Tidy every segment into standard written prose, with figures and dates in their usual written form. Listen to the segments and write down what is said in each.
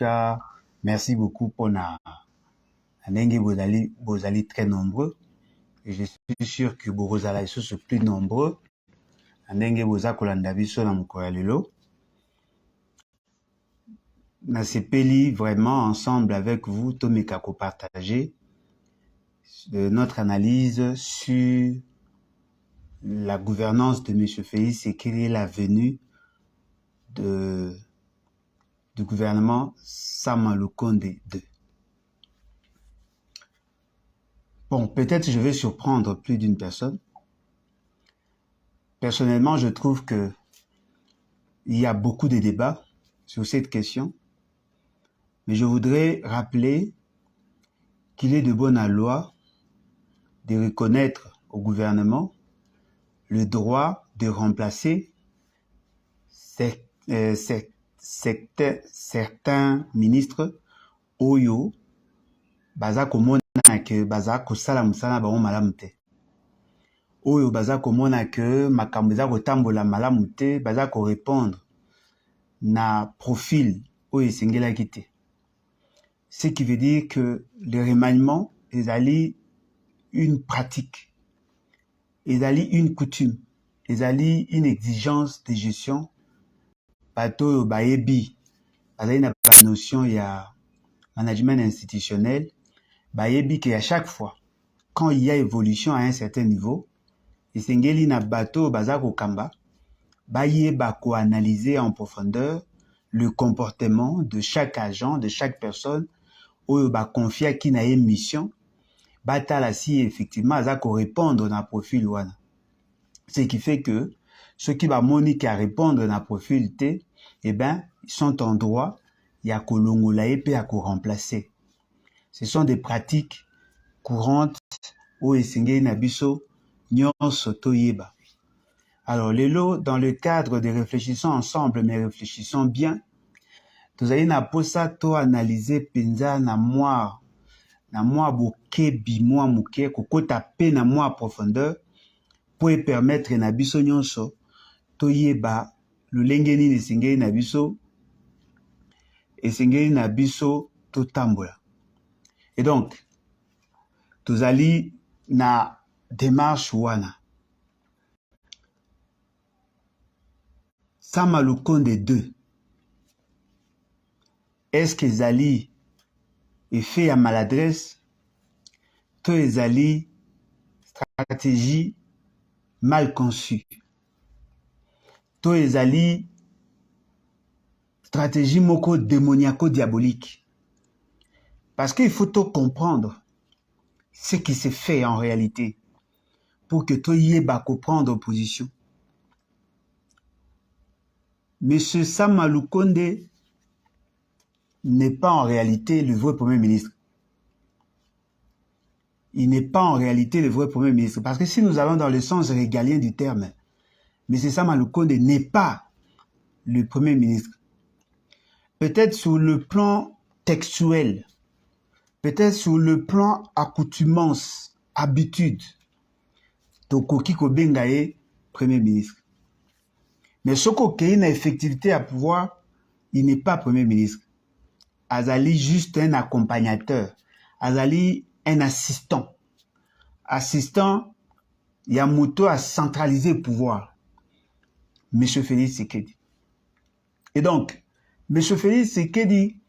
cas, merci beaucoup pour na ndenge bozali très nombreux. Et je suis sûr que bozala sont plus nombreux. Ndenge boza kolanda biso na mokolo ya lelo. Na sepeli vraiment ensemble avec vous, tomeka ko partager notre analyse sur la gouvernance de M. Félix et quelle est la venue du gouvernement Sama Lukonde II. Bon, peut-être je vais surprendre plus d'une personne. Personnellement, je trouve que il y a beaucoup de débats sur cette question, mais je voudrais rappeler qu'il est de bonne loi de reconnaître au gouvernement le droit de remplacer certains ministres oyo baza komona ke baza kosala musala bango malamu te, oyo baza komona ke makambo eza kotambola malamu te, baza korépondre na profil oyo esengelaki te. Ce qui veut dire que le remaniement ezali une pratique, ezali une coutume, ezali une exigence de gestion bato oyo bayebi bazali na ba notion ya management institutionnel, bayebi que à chaque fois quand il y a évolution à un certain niveau, esengeli na bato baza kokamba bayeba ko analyser en profondeur le comportement de chaque agent, de chaque personne oyo ba confia ki na mission batala si effectivement aza ko répondre na profil wana. Ce qui fait que ceux qui va monique à répondre na profil T, eh ben, ils sont en droit, il y a kolongola et à remplacer. Ce sont des pratiques courantes au esengé nabiso nyonso toyeba. Alors, Lelo, dans le cadre de réfléchissons ensemble, mais réfléchissons bien, vous allez na posa to analyser penza na moi boke bimoa muke kokota pe na moi profondeur pour permettre na biso nyonso toyeba lulenge nini esengeli na biso totambola. Et donc tozali na démarche wana Sama Lukonde II, est-ce que ezali effet à maladresse to ezali stratégie mal conçue, to ezali stratégie moko démoniaco-diabolique? Parce qu'il faut tout comprendre ce qui se fait en réalité pour que to yeba comprendre opposition. Monsieur Sama Lukonde n'est pas en réalité le vrai Premier ministre. Il n'est pas en réalité le vrai Premier ministre. Parce que si nous allons dans le sens régalien du terme, monsieur Sama Lukonde n'est pas le Premier ministre. Peut-être sur le plan textuel, peut-être sur le plan accoutumance, habitude, tokoki kobengaye Premier ministre. Mais ce qui a effectivité à pouvoir, il n'est pas Premier ministre. Azali juste un accompagnateur. Azali un assistant. Assistant, Yamuto a centralisé le pouvoir. Monsieur Félix Sekedi. Et donc, Monsieur Félix Sekedi,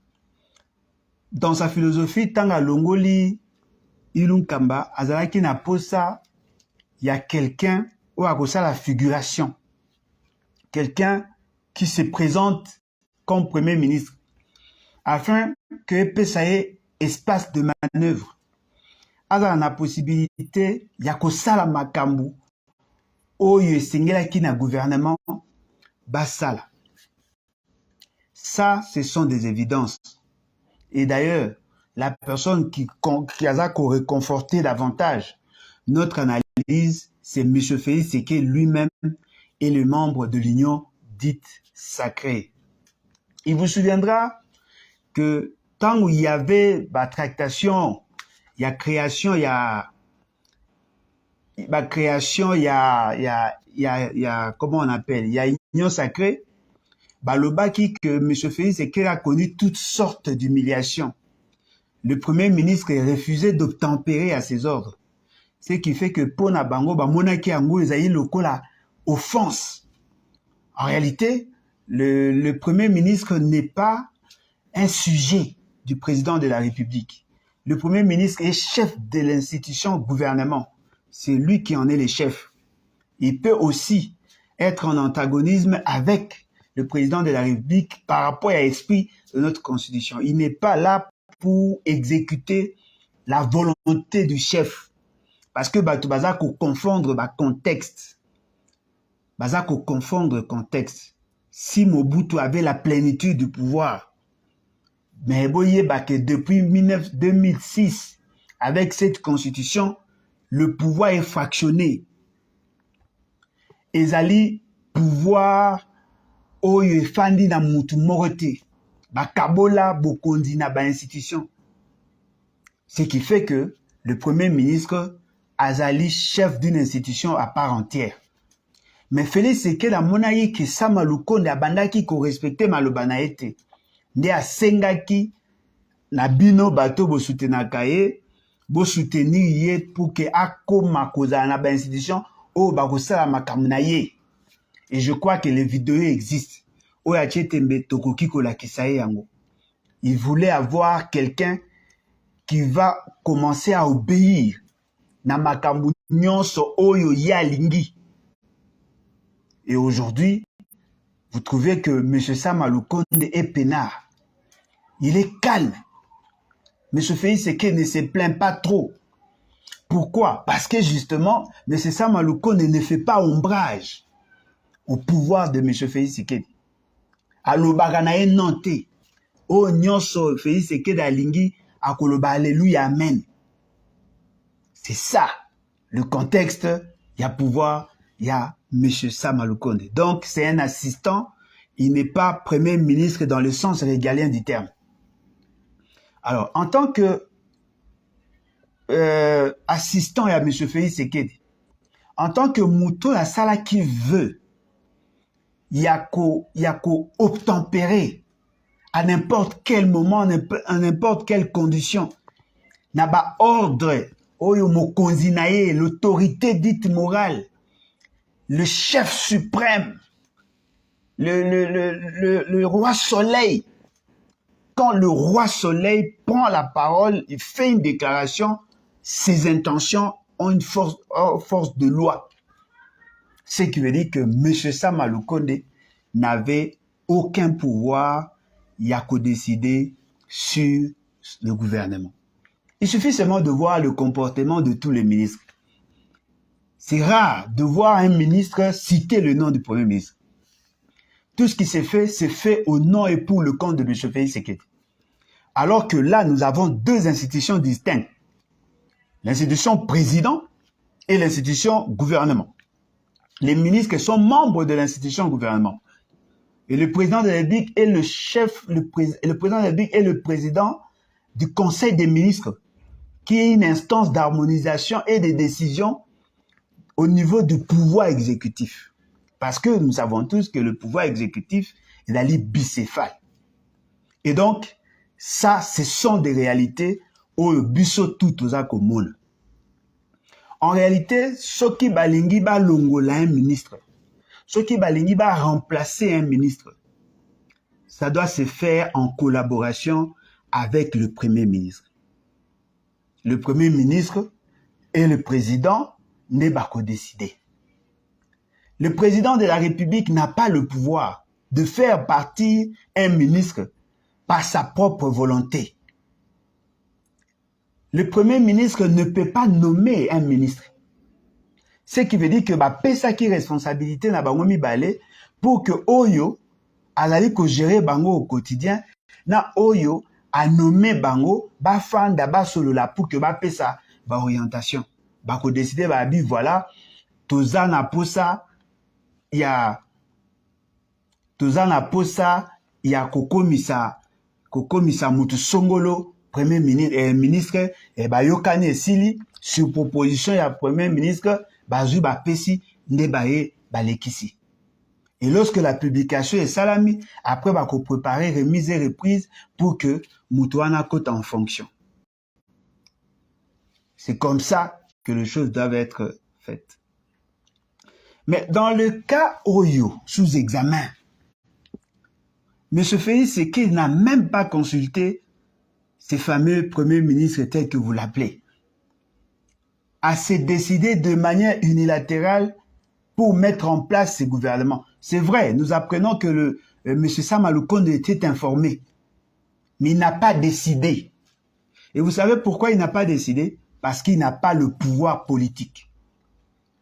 dans sa philosophie, Tanga Longoli, Ilunkamba, Azalaki na posa, il y a quelqu'un ou à cause la figuration. Quelqu'un qui se présente comme Premier ministre, afin que puisse ait espace de manœuvre. Azala na possibilité, ya kosala makambu, oyo esengela ki na gouvernement, basala. Ça, ce sont des évidences. Et d'ailleurs, la personne qui a réconforté davantage notre analyse, c'est M. Félix Sekedi lui-même et le membre de l'Union dite sacrée. Il vous souviendra que tant où il y avait la tractation, il y a création, il y a comment on appelle, il y a union sacrée, balobaki que M. Félix Tshisekedi a connu toutes sortes d'humiliations. Le Premier ministre refusait d'obtempérer à ses ordres. Ce qui fait que Pona Bango, Monaki Ango, Ezaï Lokola, offense. En réalité, le Premier ministre n'est pas un sujet du président de la République. Le Premier ministre est chef de l'institution gouvernement. C'est lui qui en est le chef. Il peut aussi être en antagonisme avec le président de la République par rapport à l'esprit de notre Constitution. Il n'est pas là pour exécuter la volonté du chef. Parce que baza ko confondre contexte. Baza ko confondre contexte. Si Mobutu avait la plénitude du pouvoir, mais voyez que depuis 2006, avec cette constitution, le pouvoir est fractionné. Ezali pouvoir oyo efandi na mutu morote. Bakabola bokondi na ba institution. Ce qui fait que le Premier ministre azali chef d'une institution à part entière. Mais Félix Tshisekedi amonaki ke Sama Lukonde abandaki ko respecter maloba na ete. Nde asengaki na bino bato bo soutenaka ye, bo soutenir ye pour que akoma kozala na ba institution o ba kosala makambo na ye. Et je crois que les vidéos existent. Oya Chetembe tokoki kolakisa ye yango. Il voulait avoir quelqu'un qui va commencer à obéir na makambo nyonso oyo ya lingi. Et aujourd'hui, vous trouvez que M. Sama Lukonde est peinard. Il est calme. M. Félix Tshisekedi ne se plaint pas trop. Pourquoi? Parce que justement, M. Sama Lukonde ne fait pas ombrage au pouvoir de M. Félix Tshisekedi. Alobaka na ye nante. O nyonso Félix Tshisekedi alingi akoloba alléluia amen. C'est ça le contexte. Il y a pouvoir, il y a M. Sama Lukonde. Donc c'est un assistant. Il n'est pas premier ministre dans le sens régalien du terme. Alors, en tant que assistant à M. Félix Tshisekedi, en tant que mouton la sala qui veut, il y a qu'au obtempérer à n'importe quel moment, à n'importe quelle condition. N'a pas ordre, l'autorité dite morale, le chef suprême, le roi soleil. Quand le roi soleil prend la parole, il fait une déclaration, ses intentions ont une force de loi. Ce qui veut dire que M. Sama Lukonde n'avait aucun pouvoir, il y a qu'à décider sur le gouvernement. Il suffit seulement de voir le comportement de tous les ministres. C'est rare de voir un ministre citer le nom du Premier ministre. Tout ce qui s'est fait, c'est fait au nom et pour le compte de M. Félix Tshisekedi. Alors que là, nous avons deux institutions distinctes. L'institution président et l'institution gouvernement. Les ministres sont membres de l'institution gouvernement. Et le président de la République est le chef, le président de la République est le président du Conseil des ministres, qui est une instance d'harmonisation et de décision au niveau du pouvoir exécutif. Parce que nous savons tous que le pouvoir exécutif est la libre bicéphale. Et donc, ça, ce sont des réalités où biso tout aux communes. En réalité, ce qui balingi ba longola un ministre, ce qui balingi ba remplacer un ministre, ça doit se faire en collaboration avec le Premier ministre. Le Premier ministre et le président n'est pas qu'à décider. Le président de la République n'a pas le pouvoir de faire partir un ministre par sa propre volonté. Le Premier ministre ne peut pas nommer un ministre. Ce qui veut dire que pesa ki responsabilité na bango mibale pour que Oyo azali ko gérer bango au quotidien na Oyo a nommé bango ba fanda ba solola pour que pesa ba orientation ba ko décider ba bi voilà tozana posa ya kokomisa mutu songolo premier ministre et ba yokani esili sur proposition ya premier ministre bazui ba pesi nde bae balekisi. Et lorsque la publication est salami, après, va préparer remise et reprise pour que Moutouana cote en fonction. C'est comme ça que les choses doivent être faites. Mais dans le cas Oyo, sous examen, M. Félix Sekedi n'a même pas consulté ces fameux premiers ministres tels que vous l'appelez, à se décider de manière unilatérale pour mettre en place ce gouvernement. C'est vrai, nous apprenons que M. Sama Lukonde était informé, mais il n'a pas décidé. Et vous savez pourquoi il n'a pas décidé? Parce qu'il n'a pas le pouvoir politique.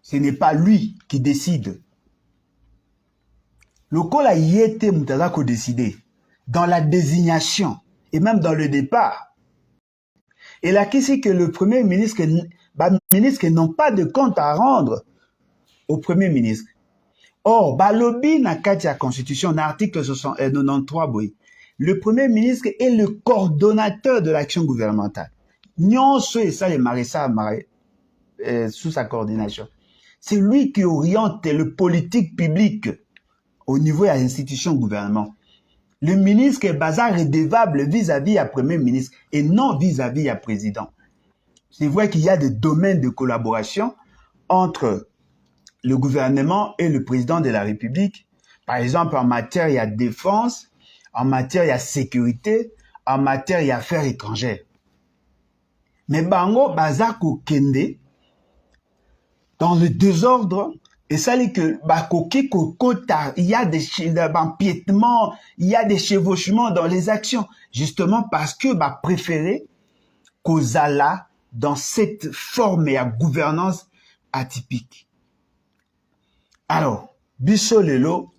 Ce n'est pas lui qui décide. Le col a y été Moutazako décidé dans la désignation et même dans le départ. Et là, qu'est-ce que le Premier ministre, ministres n'ont pas de compte à rendre au Premier ministre. Or, balobi na kati ya Constitution, l'article 93, boy, le Premier ministre est le coordonnateur de l'action gouvernementale. Nyonso et ça, les maréchals sous sa coordination. C'est lui qui oriente le politique public au niveau de l'institution gouvernement. Le ministre est bazar redevable vis-à-vis à Premier ministre et non vis-à-vis à président. C'est vrai qu'il y a des domaines de collaboration entre le gouvernement et le président de la République. Par exemple, en matière, il y a défense, en matière, il y a sécurité, en matière, il y a affaires étrangères. Mais bango bazako kende dans le désordre, et ça dit que il y a des empiètements, il y a des chevauchements dans les actions, justement parce que préféré Kozala dans cette forme et à gouvernance atypique. Alors, biso lelo,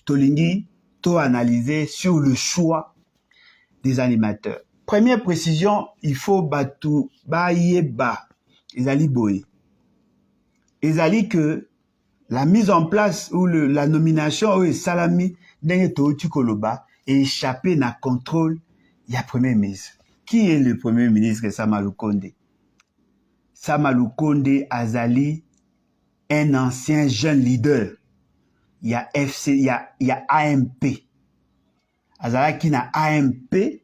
tolingi, to analyser sur le choix des animateurs. Première précision, il faut batu bayeba, ezali boy. Ezali que la mise en place ou la nomination est salami d'enge tooti koloba et échappé na contrôle, il y a premier ministre. Qui est le premier ministre Sama Lukonde? Sama Lukonde azali un ancien jeune leader. Il y a FC, il y a AMP. Azalaki na AMP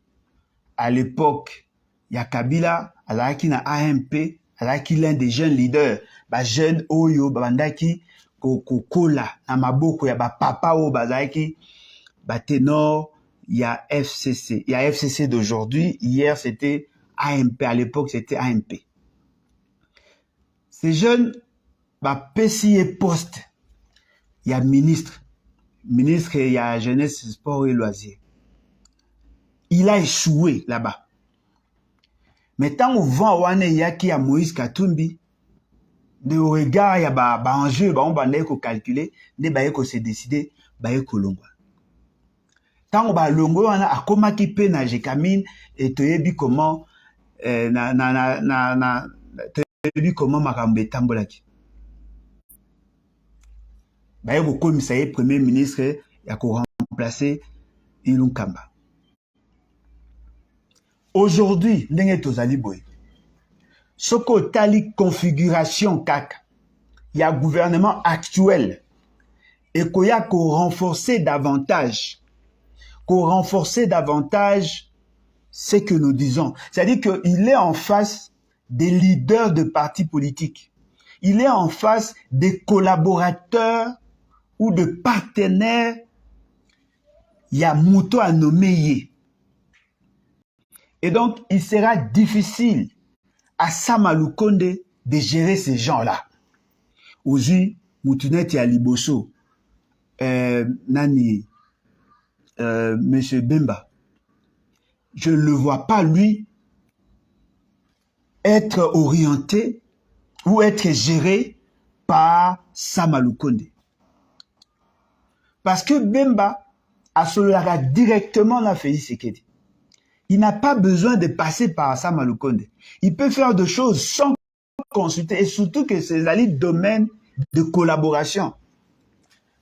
à l'époque, il y a Kabila, azalaki na AMP, azalaki l'un des jeunes leaders, jeune oyo bandaki kokola na maboko ya papa o bazalaki ténor, il y a FCC. Il y a FCC d'aujourd'hui, hier c'était AMP, à l'époque c'était AMP. Ces jeunes PCI et poste, il y a ministre, il y a jeunesse, sport et loisirs. Il a échoué là-bas. Mais tant au vent wane yaki à Moïse Katumbi, de regard ya enjeu on va calculer, ne ba ko se décider ba ko longwa. Tant on ba longo wana akoma ki pe na jekamine et toyebi comment toyebi comment makambe tambolaki. Ba ko komisa ye premier ministre ya ko remplacer Ilunkamba. Aujourd'hui, ndenge tozali boy. Soko tali configuration kaka. Il y a gouvernement actuel. Et qu'il y a qu'on renforcer davantage. Qu'on renforcer davantage ce que nous disons. C'est-à-dire qu'il est en face des leaders de partis politiques. Il est en face des collaborateurs ou de partenaires. Il y a Mouto à nommer. Et donc, il sera difficile à Sama Lukonde de gérer ces gens-là. Aujourd'hui, Moutunet et Aliboso, Nani, Monsieur Bemba, je ne le vois pas, lui, être orienté ou être géré par Sama Lukonde. Parce que Bemba a cela directement dans Félix Sekedi. Il n'a pas besoin de passer par Sama Lukonde. Il peut faire des choses sans consulter et surtout que c'est un domaine de collaboration.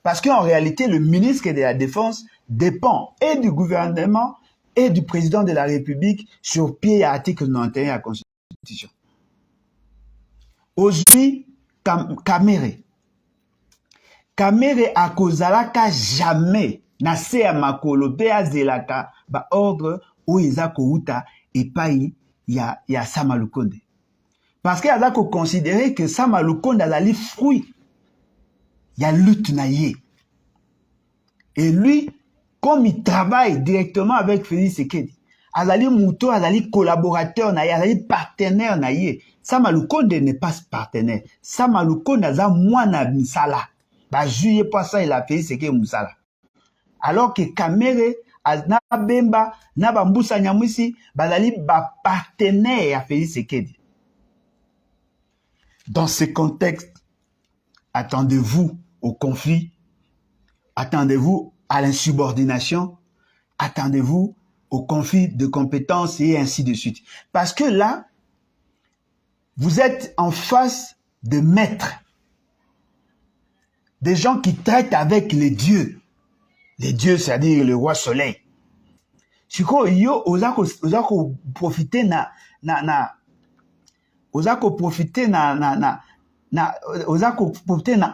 Parce qu'en réalité, le ministre de la Défense dépend et du gouvernement et du président de la République sur pied et article 91 de la Constitution. Aujourd'hui, Kamere Kamere akozalaka jamais na se ya makolo pe azelaka ba ordre oyo eza kouta epai ya Sama Lukonde. Parce que aza ko considérer que Sama Lukonde azali fruit ya lutte na ye. Et lui, comme il travaille directement avec Félix Tshisekedi, azali muto, azali collaborateur na ye, azali partenaire na ye. Sama Lukonde n'est pas partenaire. Sama Lukonde aza mwana misala. Ba juye pas ça il a Félix Tshisekedi musala. Alors que Kamere na Bemba na Bambusa Nyamwisi bazali ba partenaire à Félix Tshisekedi. Dans ce contexte, attendez-vous au conflit, attendez-vous à l'insubordination, attendez-vous au conflit de compétences et ainsi de suite. Parce que là, vous êtes en face de maîtres, des gens qui traitent avec les dieux, c'est-à-dire le roi soleil. Siko yo ozako profiter na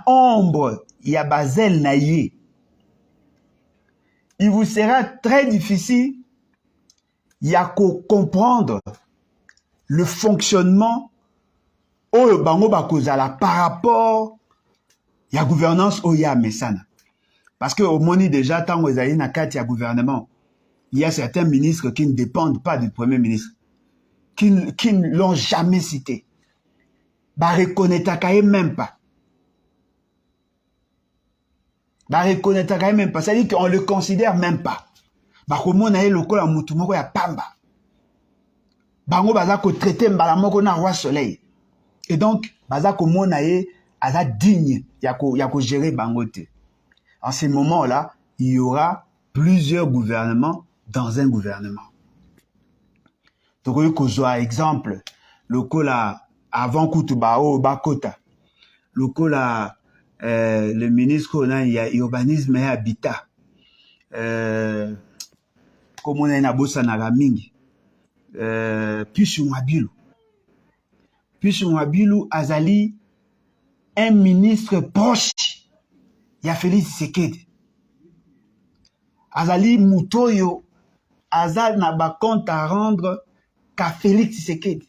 ombre ya bazel na ye. Il vous sera très difficile ya ko comprendre le fonctionnement oyo bango bakozala par rapport ya gouvernance oya mesana. Parce que au moni déjà tango ezali na kati ya gouvernement, il y a certains ministres qui ne dépendent pas du premier ministre, qui ne l'ont jamais cité. Ba reconnaître même pas. Ba reconnaître même pas. C'est-à-dire qu'on le considère même pas. Ba komo na ye lokola mutu moko ya pamba. Bango baza ko traiter mbala moko na roi soleil. Et donc baza komo na ye aza digne ya ko gérer bango te. En ces moments-là, il y aura plusieurs gouvernements dans un gouvernement. Donc, par exemple, le kola avant Koutubao Bakota, le kola le ministre il y a urbanisme et habitat, comme on a une bossa nagamingi, puis Mwabilu azali un ministre proche. Il y a Félix Tshisekedi. Azali Mutoyo, Azal n'a pas compte à rendre qu'à Félix Tshisekedi.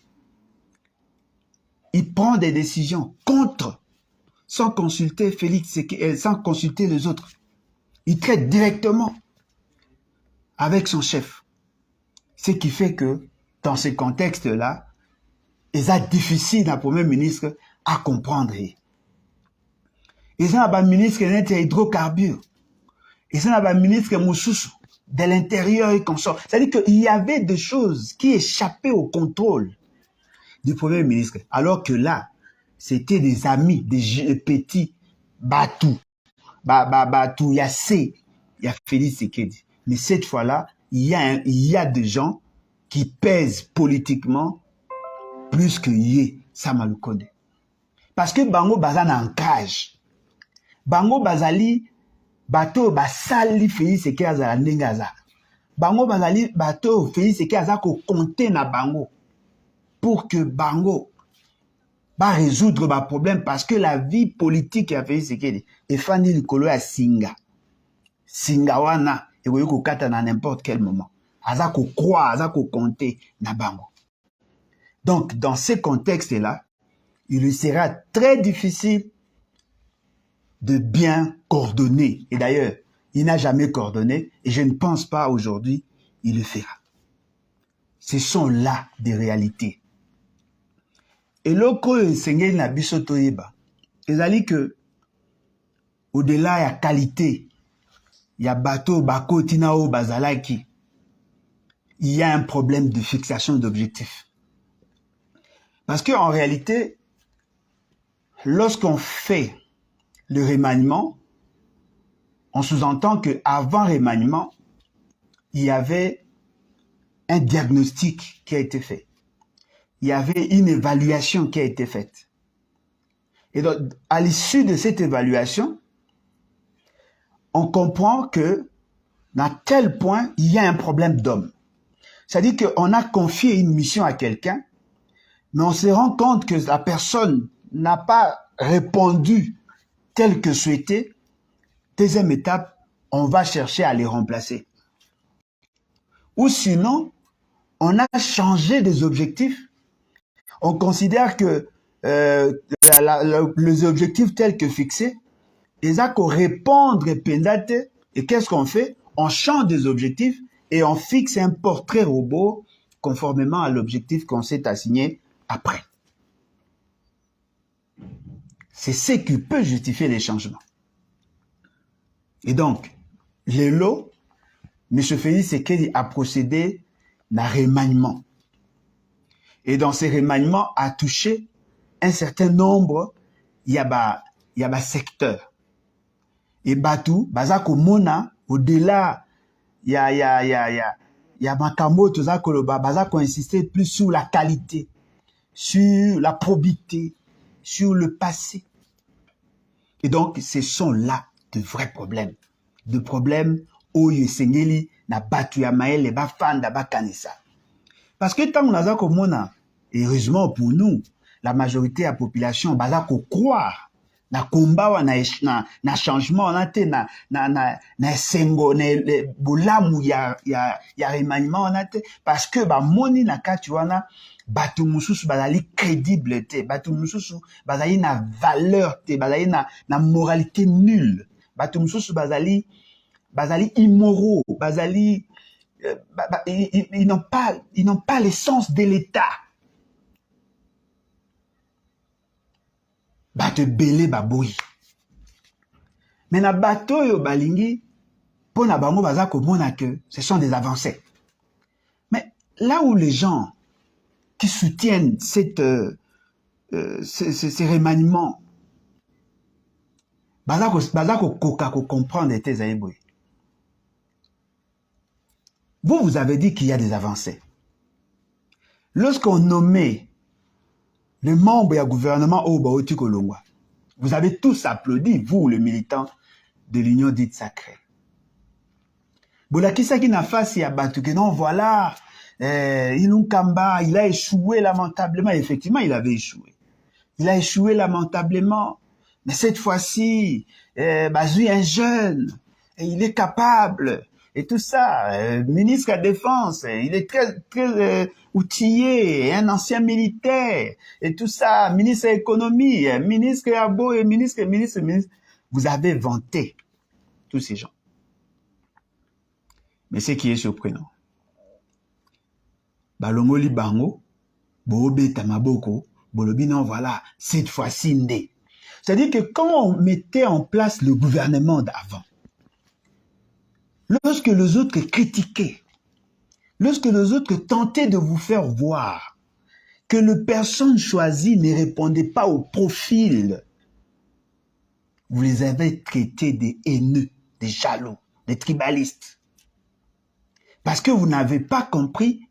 Il prend des décisions contre, sans consulter Félix Tshisekedi, sans consulter les autres. Il traite directement avec son chef. Ce qui fait que, dans ce contexte-là, il est difficile à Premier ministre à comprendre. Ils ont un ministre qui est hydrocarbures. Ils ont un ministre Moussoussou, de l'intérieur et consort. C'est-à-dire qu'il y avait des choses qui échappaient au contrôle du Premier ministre. Alors que là, c'était des amis, des petits Batou. Batou, il y a C, il y a Félix Tshisekedi. Mais cette fois-là, il y a des gens qui pèsent politiquement plus que Yé, Sama Lukonde. Parce que Bango Bazan a un ancrage. Bango Bazali, bato basali Félix Tshisekedi azala ndenge aza. Bango bazali bato Félix Tshisekedi aza ko compter na bango pour que Bango va résoudre ba problème parce que la vie politique ya Félix Tshisekedi efandi likolo ya singa. Singa wana ekoki kokata na n'importe quel moment. Aza ko croire, aza ko compter na bango. Donc dans ce contexte-là, il lui sera très difficile de bien coordonner. Et d'ailleurs, il n'a jamais coordonné et je ne pense pas aujourd'hui il le fera. Ce sont là des réalités. Et lorsque Seigneur na biso toyeba, ezali que au-delà ya qualité, ya bateau bako tinao bazalaki, il y a un problème de fixation d'objectifs. Parce que en réalité, lorsqu'on fait le remaniement, on sous-entend qu'avant remaniement, il y avait un diagnostic qui a été fait. Il y avait une évaluation qui a été faite. Et donc, à l'issue de cette évaluation, on comprend que, à tel point, il y a un problème d'homme. C'est-à-dire qu'on a confié une mission à quelqu'un, mais on se rend compte que la personne n'a pas répondu tel que souhaité, Deuxième étape, on va chercher à les remplacer. Ou sinon, on a changé des objectifs. On considère que les objectifs tels que fixés, ils ont qu'à répondre et qu'est-ce qu'on fait? On change des objectifs et on fixe un portrait robot conformément à l'objectif qu'on s'est assigné après. C'est ce qui peut justifier les changements. Et donc, Lelo, M. Félix Tshisekedi a procédé à un remaniement. Et dans ces remaniements, a touché un certain nombre, il y a des secteurs. Et Batou, Bazako Mona, au-delà, il y a Makambo, tout ça, Bazako insister plus sur la qualité, sur la probité, sur le passé. Et donc, ce sont là de vrais problèmes. De problèmes où Yesengeli n'a battu à Maël et Bafanda Bakanissa. Parce que tant qu'on a comme on heureusement pour nous, la majorité de la population, Bazako croire na combat na changement na te na sengo na bolamu ya remaniement na te parce que ba moni na kati wana batu mususu bazali crédible te batu mususu bazali na valeur te bazali na moralité nulle batu mususu bazali immoraux bazali ils n'ont pas l'essence de l'État. Bato belé baboui. Mais na bato yo balingi, pour na bango baza komona que ce sont des avancées. Mais là où les gens qui soutiennent ces remaniements, baza ko comprendre tes aïboui. Vous avez dit qu'il y a des avancées. Lorsqu'on nommait le membre du gouvernement au Baoti Kolongwa, vous avez tous applaudi, vous, les militants de l'Union dite sacrée. Bolakisa qui n'a face à Batu, que non, voilà, Inunkamba, il a échoué lamentablement. Effectivement, il avait échoué. Il a échoué lamentablement. Mais cette fois-ci, Bazui est un jeune, et il est capable. Et tout ça, ministre de la Défense, il est très outillé, un ancien militaire, et tout ça, ministre de l'Économie, ministre Abo et ministre. Vous avez vanté tous ces gens. Mais ce qui est surprenant, Balongoli Bango, Bobe Tamaboko, Bolobi non, voilà, cette fois-ci, ndé. C'est-à-dire que quand on mettait en place le gouvernement d'avant, lorsque les autres critiquaient, lorsque les autres tentaient de vous faire voir que les personnes choisies ne répondaient pas au profil, vous les avez traités des haineux, des jaloux, des tribalistes. Parce que vous n'avez pas compris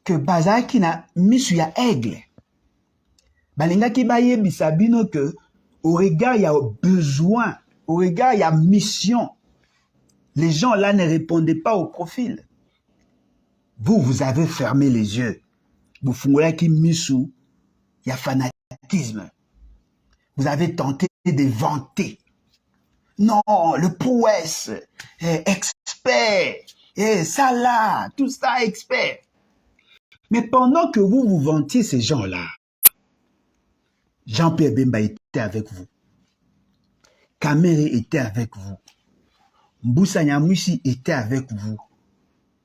que Bazaki n'a mis sur la aigle. Balinga ki baye bisabino que au regard il y a besoin, au regard il y a mission. Les gens là ne répondaient pas au profil. Vous avez fermé les yeux. Vous fungolaki qui misou, il y a fanatisme. Vous avez tenté de vanter. Non, le prouesse, expert, ça là, tout ça expert. Mais pendant que vous vantiez ces gens-là, Jean-Pierre Bemba était avec vous. Kamere était avec vous. Mboussa Nyamwisi était avec vous.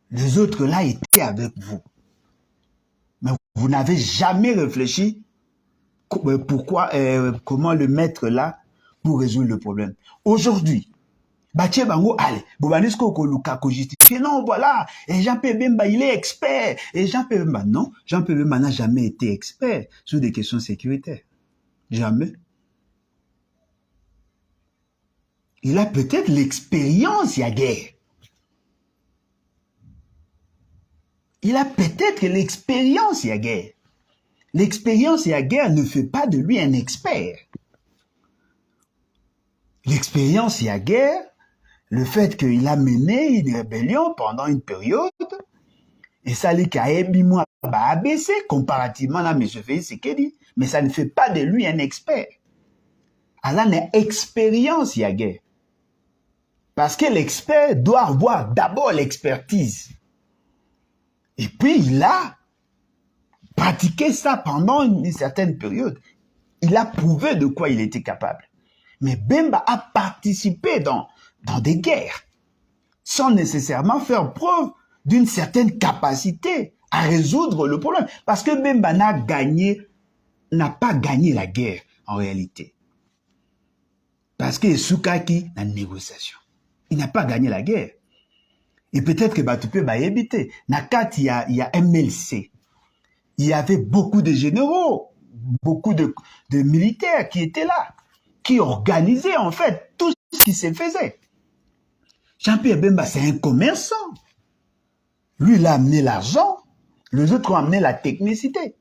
Les autres là étaient avec vous. Mais vous n'avez jamais réfléchi pourquoi, comment le mettre là pour résoudre le problème. Aujourd'hui, Batie Bango, allez, Bobanesco Koluka ko justifier. Non, voilà, et Jean-Pierre Bemba, il est expert. Et Jean-Pierre Bemba, non, Jean-Pierre Bemba n'a jamais été expert sur des questions sécuritaires. Jamais. Il a peut-être l'expérience, il y a guerre. Il a peut-être l'expérience, il y a guerre. L'expérience, il y a guerre ne fait pas de lui un expert. L'expérience, il y a guerre, le fait qu'il a mené une rébellion pendant une période, et ça lui a ébimé à ABC comparativement à M. Félix Tshisekedi, mais ça ne fait pas de lui un expert. Alors, l'expérience, il y a guerre. Parce que l'expert doit avoir d'abord l'expertise. Et puis, il a pratiqué ça pendant une certaine période. Il a prouvé de quoi il était capable. Mais Bemba a participé dans des guerres, sans nécessairement faire preuve d'une certaine capacité à résoudre le problème. Parce que Bemba n'a pas gagné la guerre, en réalité. Parce que Soukaki n'a négociation. Il n'a pas gagné la guerre. Et peut-être que Batoupe va éviter. Nakat, il y a MLC. Il y avait beaucoup de généraux, beaucoup de militaires qui étaient là, qui organisaient en fait tout ce qui se faisait. Jean-Pierre Bemba, c'est un commerçant. Lui, il a amené l'argent. Les autres ont amené la technicité.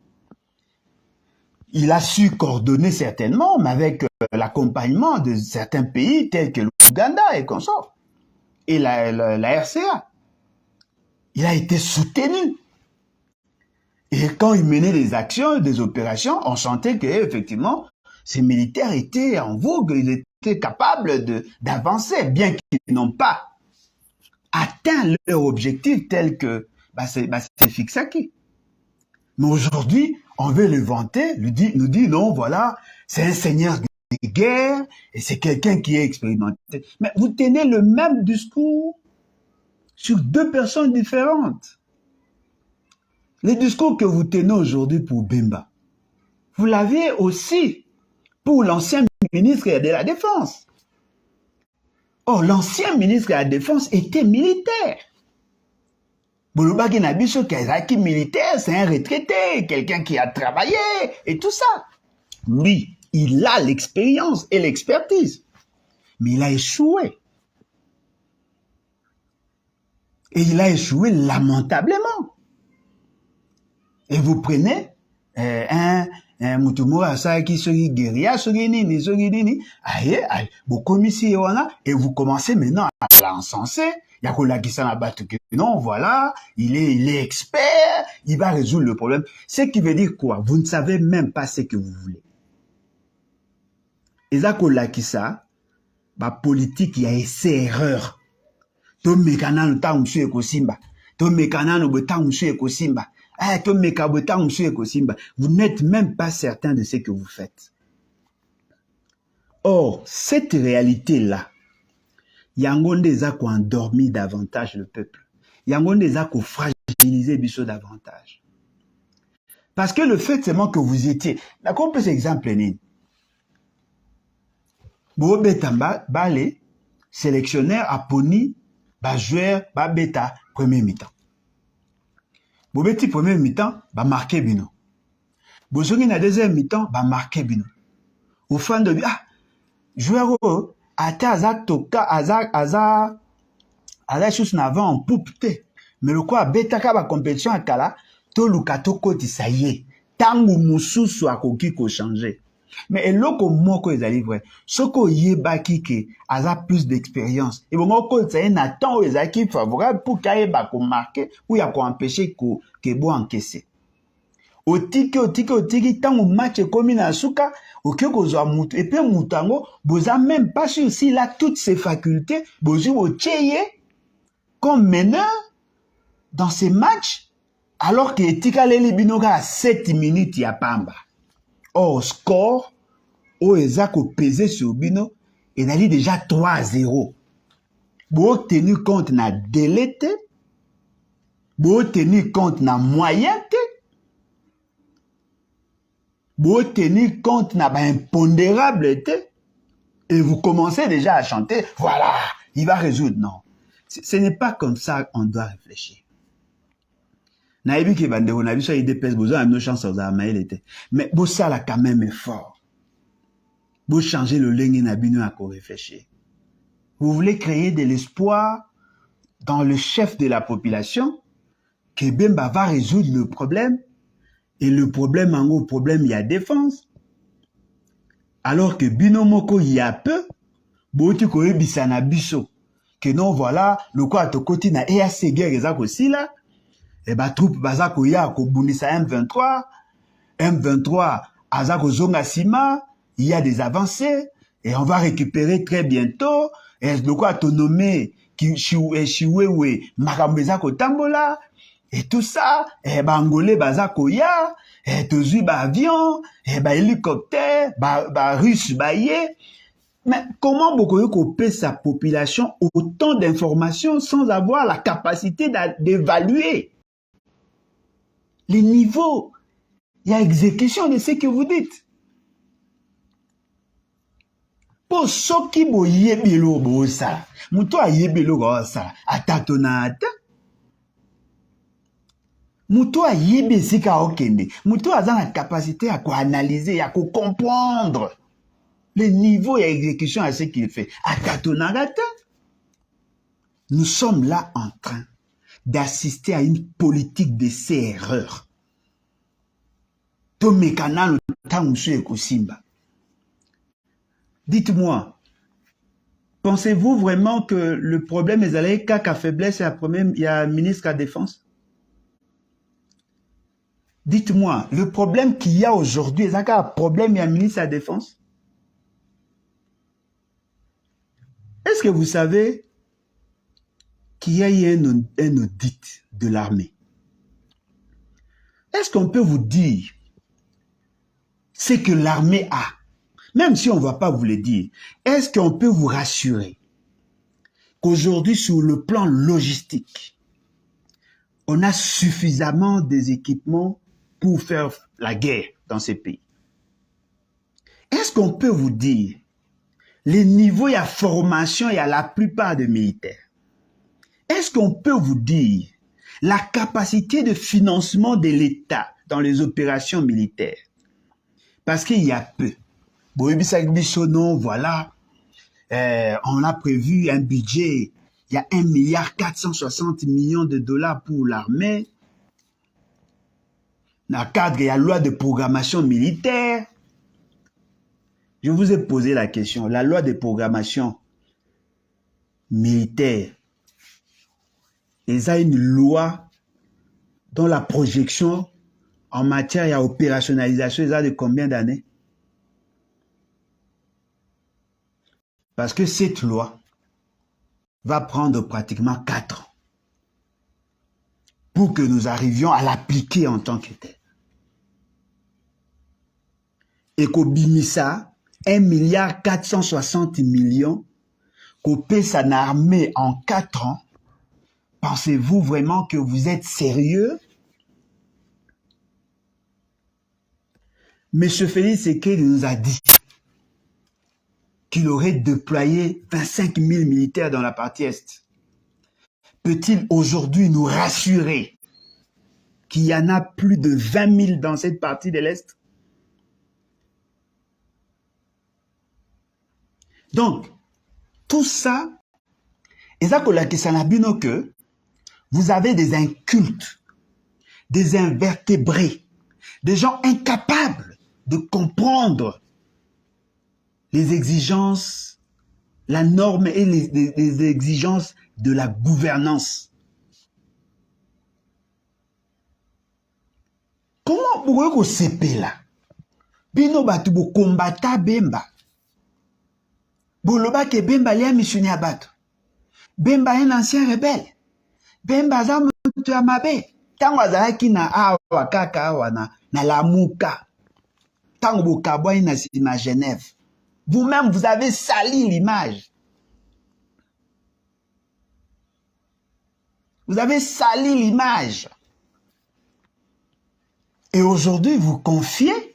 Il a su coordonner certainement, mais avec l'accompagnement de certains pays tels que l'Ouganda et consorts. Et la RCA. Il a été soutenu. Et quand il menait des actions, des opérations, on sentait qu'effectivement, ces militaires étaient en vogue, ils étaient capables d'avancer, bien qu'ils n'ont pas atteint leur objectif tel que c'est Fixaki. Mais aujourd'hui, on veut le vanter, nous dit non, voilà, c'est un seigneur de guerre et c'est quelqu'un qui est expérimenté. Mais vous tenez le même discours sur deux personnes différentes. Les discours que vous tenez aujourd'hui pour Bemba, vous l'avez aussi pour l'ancien ministre de la Défense. Or, l'ancien ministre de la Défense était militaire. Bolobaki Nabiso Kazaki militaire, c'est un retraité, quelqu'un qui a travaillé et tout ça. Lui, il a l'expérience et l'expertise. Mais il a échoué. Et il a échoué lamentablement. Et vous prenez un Mutumura Saki Sogi Guerilla, Sogi Nini, et vous commencez maintenant à l'encenser. Yakola Kisana Batuke. Non, voilà, il est expert, il va résoudre le problème. Ce qui veut dire quoi? Vous ne savez même pas ce que vous voulez. Et Yakola Kisa, politique, il y a essai erreur. To mekana no ta musu ekosimba. To mekana no bota musu ekosimba. To mekabota musu ekosimba. Vous n'êtes même pas certain de ce que vous faites. Or, cette réalité-là, Yangonde Zako endormi davantage le peuple. Yangonde Zako fragilisé Bisso davantage. Parce que le fait seulement que vous étiez, d'accord, on peut s'exemple, Bobe Tamba, Balé, sélectionneur a poni, joueur, bêta, premier mi-temps. Bobeti premier mi-temps, marqué bino. Bozongi na deuxième mi-temps, marqué bino. Au fin de joueur, ate aza toka, aza chus n'avant en poupe te. Mais le quoi, betaka ba compétition à kala, to lukato koti ça y est. Tangu mususu akoki ko changer. Mais eloko moko ezali vrai. Soko yebaki ke aza plus d'expérience. Et bon moko ça na temps ezaki favorable pour kaye ba ko marquer ou ya ko empêcher que bo encaisser. Otiki tangu match komi na suka, oke kozwa mutu et puis mutango boza même pas sûr s'il a toutes ses facultés, bozu ocheye comme meneur dans ces matchs alors que tika leli binoka à 7 minutes ya pamba. Or, score, Oezako pesé sur Bino, et n'a dit déjà 3-0. Bo tenu compte na délai, bo tenu compte na moyen, bo tenu compte na impondérable, et vous commencez déjà à chanter, voilà, il va résoudre. Non. Ce n'est pas comme ça qu'on doit réfléchir. Naïbi qui bande, on a vu ça, il dépèse, besoin de nos chances aux armées, était. Mais bon, ça, là, quand même, est fort. Vous changez le ligne à quoi réfléchir. Vous voulez créer de l'espoir dans le chef de la population que Bemba va résoudre le problème. Et le problème, en gros, problème, il y a défense. Alors que Binomoko, il y a peu. Boti koe bisana biso. Que non, voilà, le quoi, to côté na EAC guerre, aussi là. Et troupe bazako ya ko bunisa M23 azako zonga sima, il y a des avancées et on va récupérer très bientôt loko autonomé Chiwewe makambeza kotambola et tout ça bangolais baza koya tozui ba avion ba hélicoptère ba russe baye. Mais comment beaucoup couper sa population autant d'informations sans avoir la capacité d'évaluer les niveaux? Il y a exécution de ce que vous dites. Pour ceux qui bo yebelo bo ça, muto a yebelo go ça, atatonata. Muto a yebe sika okende, muto a la capacité à analyser, à comprendre le niveau et exécution à ce qu'il fait. Atatonata. Nous sommes là en train d'assister à une politique de ces erreurs. Dites-moi, pensez-vous vraiment que le problème est allé qu'à faiblesse et il y a un ministre à la Défense? Dites-moi, le problème qu'il y a aujourd'hui, est-ce qu'il y a un problème, il y a un ministre à la Défense? Est-ce que vous savez qu'il y a eu un audit de l'armée? Est-ce qu'on peut vous dire ce que l'armée a? Même si on ne va pas vous le dire, est-ce qu'on peut vous rassurer qu'aujourd'hui, sur le plan logistique, on a suffisamment des équipements pour faire la guerre dans ces pays? Est-ce qu'on peut vous dire les niveaux et la formation et à la plupart des militaires? Est-ce qu'on peut vous dire la capacité de financement de l'État dans les opérations militaires? Parce qu'il y a peu. Voilà, on a prévu un budget, il y a 1,460 milliard de dollars pour l'armée. Dans le cadre de la loi de programmation militaire, je vous ai posé la question, la loi de programmation militaire, il y a une loi dont la projection en matière d'opérationnalisation, il y a de combien d'années? Parce que cette loi va prendre pratiquement 4 ans pour que nous arrivions à l'appliquer en tant que tel. Et qu'au Bimisa, 1,460 milliard, qu'au paie sa armée en 4 ans, pensez-vous vraiment que vous êtes sérieux? M. Félix Tshisekedi nous a dit qu'il aurait déployé 25 000 militaires dans la partie Est. Peut-il aujourd'hui nous rassurer qu'il y en a plus de 20 000 dans cette partie de l'Est? Donc, tout ça, que vous avez des incultes, des invertébrés, des gens incapables de comprendre les exigences, la norme et les exigences de la gouvernance. Comment pourriez-vous séparer là? Bino batu bo kombata Bemba. Boloba ke Bemba lia missionné à battre. Bemba est un ancien rebelle. Bemba za mutu amabe. Tango azalaki na awa kaka awa na Lamuka. Tango bokabwa na Genève. Vous-même, vous avez sali l'image. Vous avez sali l'image. Et aujourd'hui, vous confiez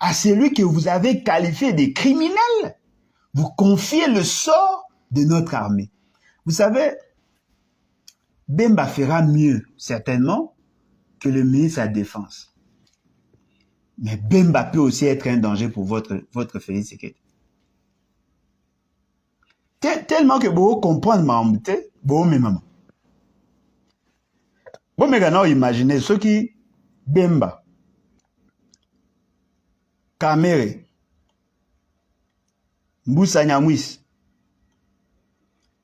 à celui que vous avez qualifié de criminel. Vous confiez le sort de notre armée. Vous savez, Bemba fera mieux, certainement, que le ministre de la Défense. Mais Bemba peut aussi être un danger pour votre Félix Tshisekedi. Tellement que vous comprenez ma amouté, vous me maman. Vous me imaginez ceux qui Bemba, Kamere, Mbusa Nyamwisi,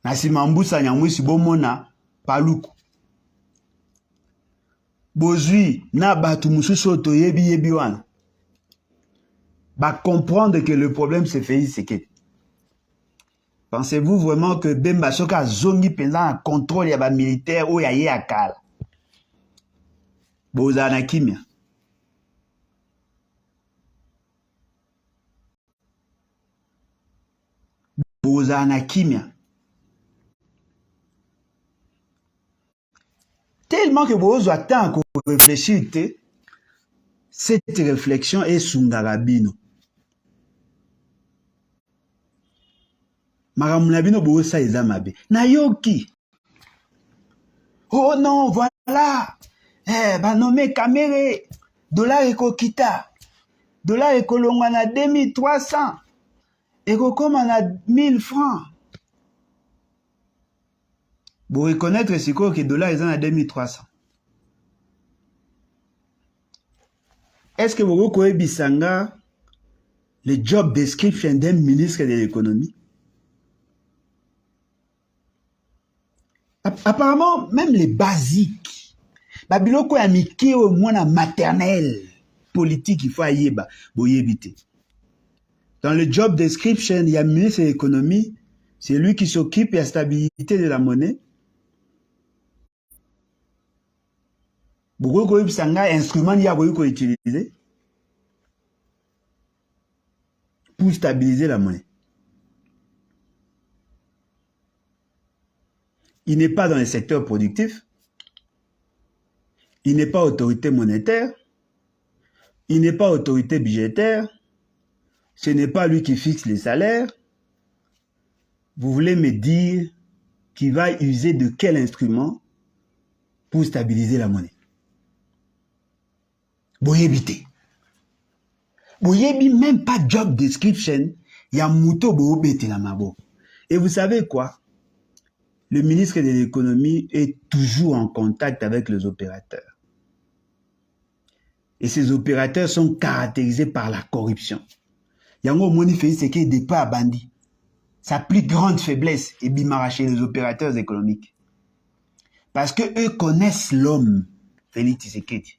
Nasima Mbusa Nyamwisi bomona Paluku. Bozui na batu mususu to yebi wana. Ba comprendre que le problème c'est Félix Tshisekedi. Pensez-vous vraiment que Bemba Soka zongi pendant un contrôle ya ba militaire ou ya ye akala? Boza na kimia. Boza na kimia. Tellement que vous attendez qu'on réfléchisse, cette réflexion est sundarabino. Maramulabino bo sa ezamabe. Nayoki. Oh non, voilà. Bah nommé Kamere. Dollar eko kita. Dollar eko longwana 2300. Eko comme on a 1000 francs. Vous reconnaître c'est quoi que dollar est à 2300. Est-ce que vous connaissez Bissanga le job description d'un ministre de l'économie? Apparemment, même les basiques. Babiloko ya miki au moins la maternelle politique, il faut y éviter. Dans le job description, il y a ministre de l'économie, c'est lui qui s'occupe de la stabilité de la monnaie. Beaucoup de instruments il y a beaucoup utilisé pour stabiliser la monnaie. Il n'est pas dans le secteur productif. Il n'est pas autorité monétaire. Il n'est pas autorité budgétaire. Ce n'est pas lui qui fixe les salaires. Vous voulez me dire qu'il va user de quel instrument pour stabiliser la monnaie? Boyebite. Boyebi même pas job description. Il y a Mouto Boobete la mabo. Et vous savez quoi? Le ministre de l'économie est toujours en contact avec les opérateurs. Et ces opérateurs sont caractérisés par la corruption. Yango Moni fait ce qui n'est pas bandit. Sa plus grande faiblesse est bimara chez les opérateurs économiques. Parce que eux connaissent l'homme, Félix Tshisekedi.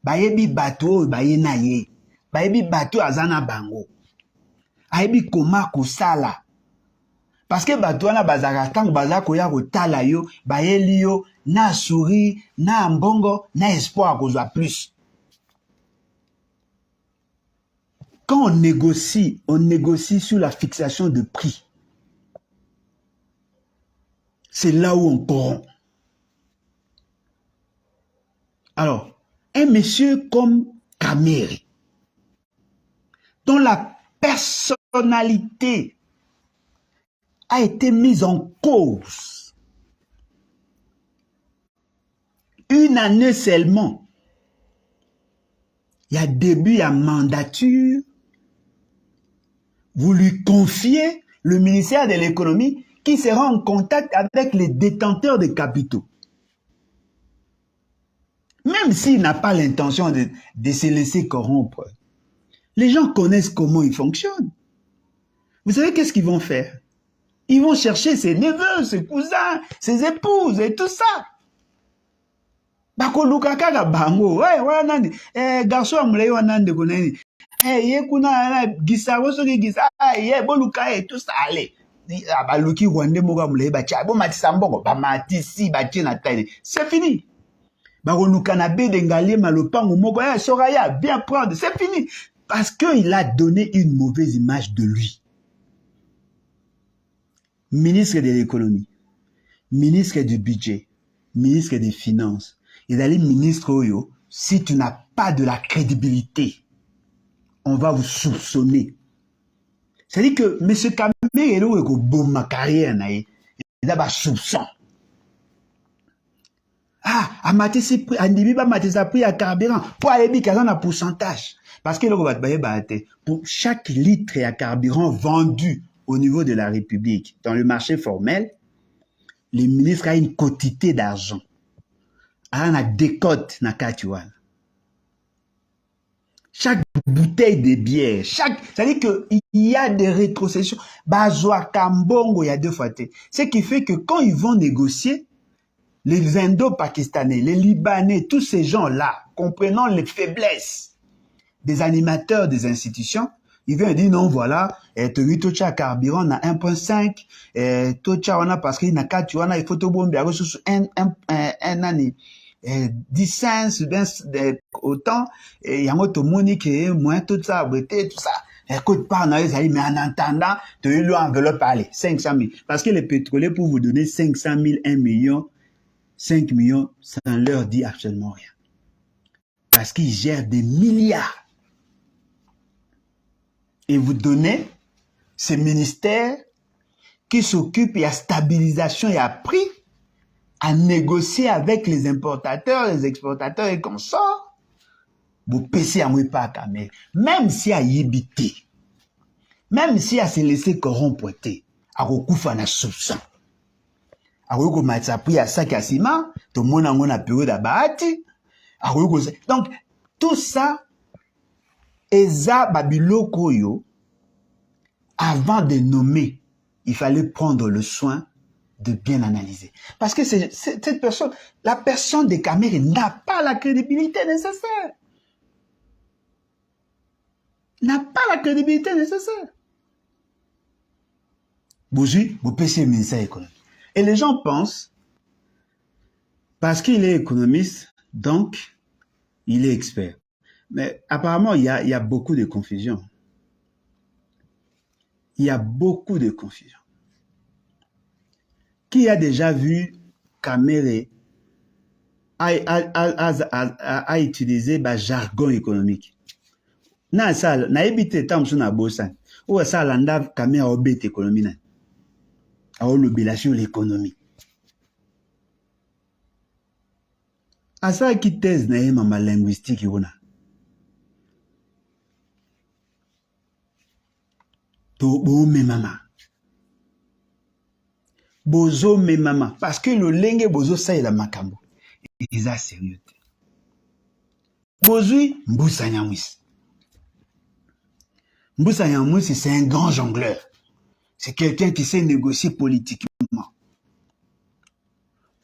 Bayebi bateau, baye naye. Bayebi bateau azana bango. Ayebi koma kusala. Parce que bateau na bazaka tango bazako ya kotala yo, bayeli yo, na souri, na mbongo, na espoir kozwa plus. Quand on négocie sur la fixation de prix. C'est là où on corrompt. Alors, un monsieur comme Kamere, dont la personnalité a été mise en cause, une année seulement, il y a début à mandature, vous lui confiez le ministère de l'économie qui sera en contact avec les détenteurs de capitaux. Même s'il n'a pas l'intention de se laisser corrompre, les gens connaissent comment il fonctionne. Vous savez qu'est-ce qu'ils vont faire? Ils vont chercher ses neveux, ses cousins, ses épouses et tout ça. Bako lukaka bango, ouais, nani, garçon amulei wanande konani, ye kuna gisa woso gisa, ye boluka et tout ça, allez. Baluki wande moga amulei bacha, bo matisa mbongo, ba matisi bache na taille. C'est fini. Bako lukana be dengalie malopango mogo, soraya bien prendre, c'est fini. Parce qu'il a donné une mauvaise image de lui. Ministre de l'économie, ministre du budget, ministre des finances, et d'aller ministre Oyo, si tu n'as pas de la crédibilité, on va vous soupçonner. C'est-à-dire que M. Kamere est au bon ma carrière, il a un soupçon. Ah, à Matisse, à Nibiba Matisse a pris à carburant, pour aller bien un pourcentage. Parce que pour chaque litre à carburant vendu au niveau de la République, dans le marché formel, le ministre a une quantité d'argent. Il a des cotes na katuan. Chaque bouteille de bière, c'est-à-dire qu'il y a des rétrocessions. Bazoa Kambongo, il y a 2 fois. Ce qui fait que quand ils vont négocier, les Indo-Pakistanais, les Libanais, tous ces gens-là, comprenant les faiblesses des animateurs des institutions, Il vient dire non, voilà, tu as carburant à 1.5, tu as parce qu'il n'a qu'à, tu as, il faut te bomber à ressources un année. 10 cents, autant, et il y a un autre monique, moins tout ça, tout ça. Écoute, pas, mais en attendant, tu as eu l'enveloppe, allez, 500 000. Parce que les pétroliers, pour vous donner 500 000, 1 million, 5 millions, ça ne leur dit absolument rien. Parce qu'ils gèrent des milliards. Et vous donnez ces ministères qui s'occupent de la stabilisation et à prix, à négocier avec les importateurs, les exportateurs et consorts. Vous PC à moi pas à même si à yébité, même si à se laisser corrompre, à recouvrir un soupçon. À recouvrir ça prix à sac à ciment, tout le monde a une période à battre. Donc, tout ça, Eza Babiloko yo, avant de nommer, il fallait prendre le soin de bien analyser. Parce que cette personne, la personne de Kamere n'a pas la crédibilité nécessaire. N'a pas la crédibilité nécessaire. Bougie, vous pêchez le ministère économique. Et les gens pensent, parce qu'il est économiste, donc, il est expert. Mais apparemment, il y a beaucoup de confusion. Il y a beaucoup de confusion. Qui a déjà vu Kamere a utilisé le jargon économique? Na ça, na évité tant sur na bossa. Ou ça landa Kamere a obété économie na. A l'obligation l'économie. A ça qui thèse na ma linguistique yona. To me mama. Bozo me mama. Parce que le lenge bozo ça il a makambo. Et ça sérieux. Bozui Mboussa Nyamwisi. Mboussa Nyamwisi, c'est un grand jongleur. C'est quelqu'un qui sait négocier politiquement.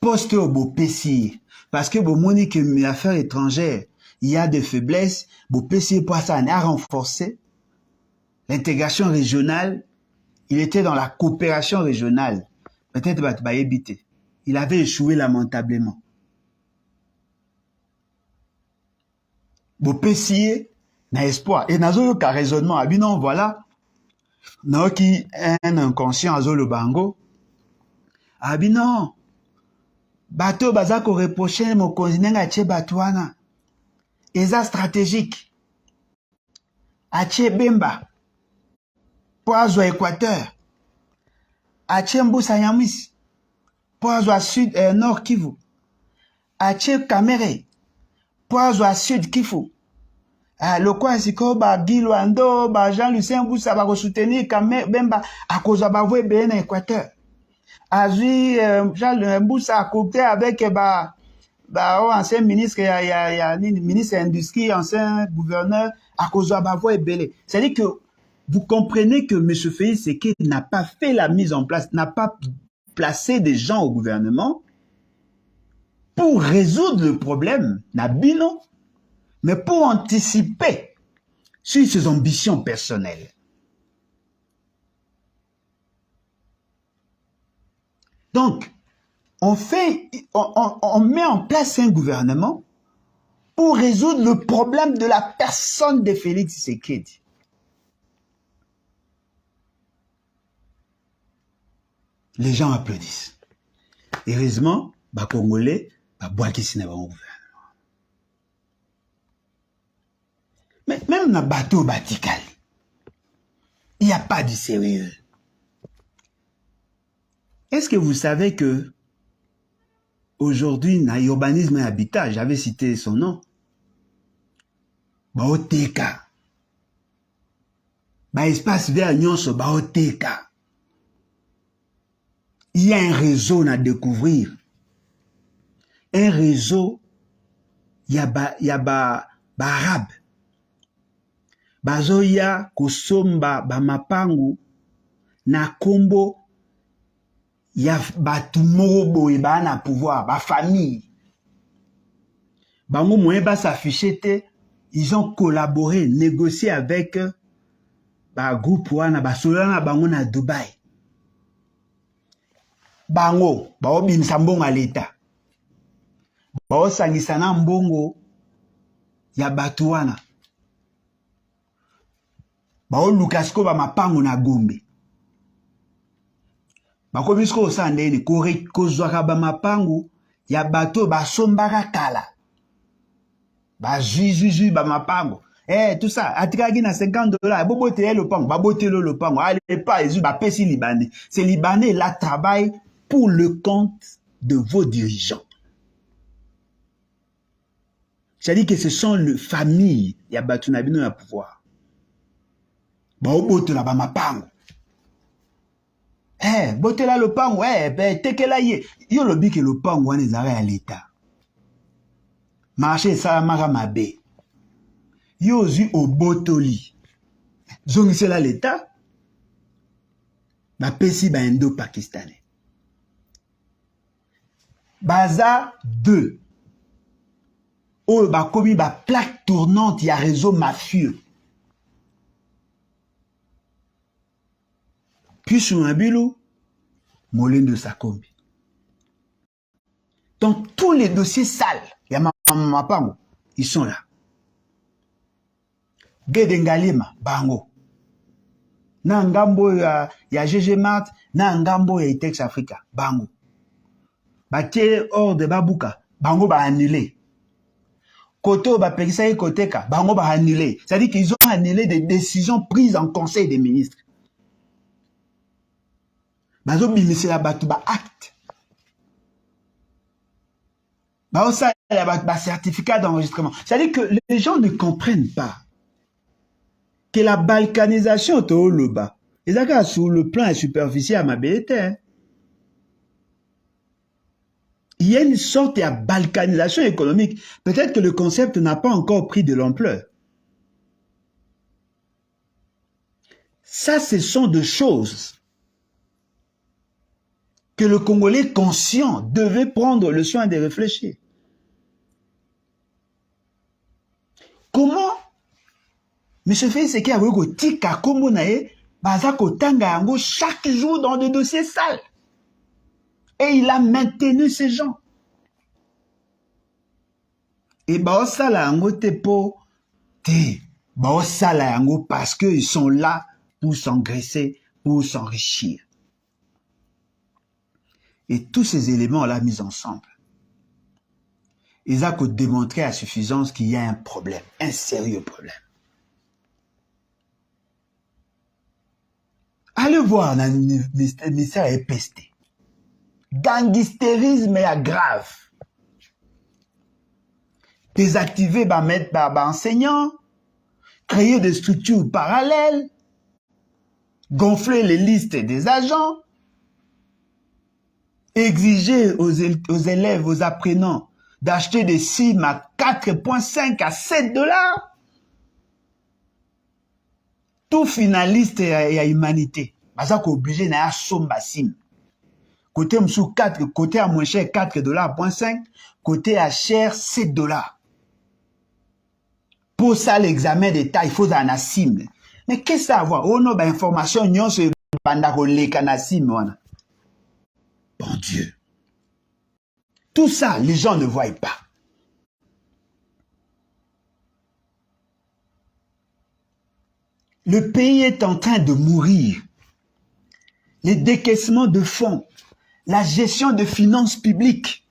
Poste au beau PC. Parce que bon moni que mes affaires étrangères, il y a des faiblesses. Beau PC pour ça, a renforcé l'intégration régionale. Il était dans la coopération régionale. Peut-être va éviter. Il avait échoué lamentablement. Beau PC n'a espoir. Et n'a aucun raisonnement. Ah non, voilà. Non, qui un inconscient à le bango. Ah non. Bateau bazako reproché mon continent à tché batouana. Eza stratégique. À tché Bemba. Poazo Équateur. À tché Mboussa Nyamwisi. Poazo à sud nord Kivu. À tché Kamere. Poazo à sud Kivu. Le quoi c'est que ba Gilwando, ba Jean-Lucien Mboussa va soutenir Kamere Bemba à cause de ba bien Équateur. Azi Jean Mboussa a coopté avec ancien ministre ministre de l'industrie, ancien gouverneur à cause de Bavo et Belé. C'est-à-dire que vous comprenez que M. Félix Tshisekedi n'a pas fait la mise en place, n'a pas placé des gens au gouvernement pour résoudre le problème, Nabino, mais pour anticiper sur ses ambitions personnelles. Donc, on met en place un gouvernement pour résoudre le problème de la personne de Félix Tshisekedi. Les gens applaudissent. Heureusement, les Congolais, boire qui s'y n'est pas au gouvernement. Mais même dans le bateau Batikali, il n'y a pas de sérieux. Est-ce que vous savez que aujourd'hui, dans l'urbanisme et l'habitat, j'avais cité son nom, Baoteka, espace vert nyonso Baoteka. Il y a un réseau à découvrir. Un réseau, il y a arabe. Bazoya kosomba mapangu na kombo ya batumoro et ba na pouvoir, ba famille. Bango moyen ba s'afficher, ils ont collaboré, négocié avec ba groupe wana ba solana bango na Dubai. Bango ba obimisa mbongo à l'État. Ba osangisa na mbongo ya bato wana. Ba oluka siko ba mapango na Gombe. Ba komisko osandeni kozwaka ba mapango ya bato ba sombaka kala. Ba zui ba mapango. Tout ça, atikaki na $50, bobote le pango, babotelo le pango. Allez pas, ils ba pesi libanais. Ces libanais là travaillent pour le compte de vos dirigeants. C'est-à-dire que ce sont les familles, il y a Batunabino à pouvoir. Bobote la ba mapango. Botela le pango, tekela ye. Yo lobi que le pango wana ezara à l'État. Marché salamara mabe. Yozi au botoli. Zongisela l'État. Ba pesi ba indo-pakistanais. Baza 2. Oh, ba komi ba plaque tournante, y a réseau mafieux. Puis sur un bilou, Molin de Sakombi. Dans tous les dossiers sales, il y a Mapango, ils sont là. Gedengalima, Bango. Na ngambo ya GG Mart, na ngambo ya Itex Africa, Bango. Batie hors de Babuka, Bango ba annulé. Koto ba Perisaï Koteka, Bango ba annulé. C'est-à-dire qu'ils ont annulé des décisions prises en Conseil des ministres. Bazo bimisé la batu ba acte. Ba osa la ba certificat d'enregistrement. C'est-à-dire que les gens ne comprennent pas que la balkanisation est au bas. Et ça, sur le plan superficiel, ma bête, il y a une sorte de balkanisation économique. Peut-être que le concept n'a pas encore pris de l'ampleur. Ça, ce sont des choses que le Congolais conscient devait prendre le soin de réfléchir. Comment M. Félix a voulu tika kombo nae, bazako tanga yango chaque jour dans des dossiers sales. Et il a maintenu ces gens. Et baosala yango te po te, baosala yango parce qu'ils sont là pour s'engraisser, pour s'enrichir. Et tous ces éléments-là mis ensemble, ils ont démontré à suffisance qu'il y a un problème, un sérieux problème. Allez voir dans le ministère EPST. Gangstérisme est grave. Désactiver, mettre enseignants, créer des structures parallèles, gonfler les listes des agents, exiger aux élèves, aux apprenants, d'acheter des SIM à 4,5 à $7. Tout finaliste et à humanité. Parce qu'on est obligé d'aller somba sim. Côté msou 4, côté à moins cher $4,5, côté à cher $7. Pour ça, l'examen d'état, il faut un sim. Mais qu'est-ce que ça a à voir? Oh non, information, nyon se bandako lekana sim, wana. Bon Dieu. Tout ça, les gens ne voient pas. Le pays est en train de mourir. Les décaissements de fonds, la gestion de finances publiques,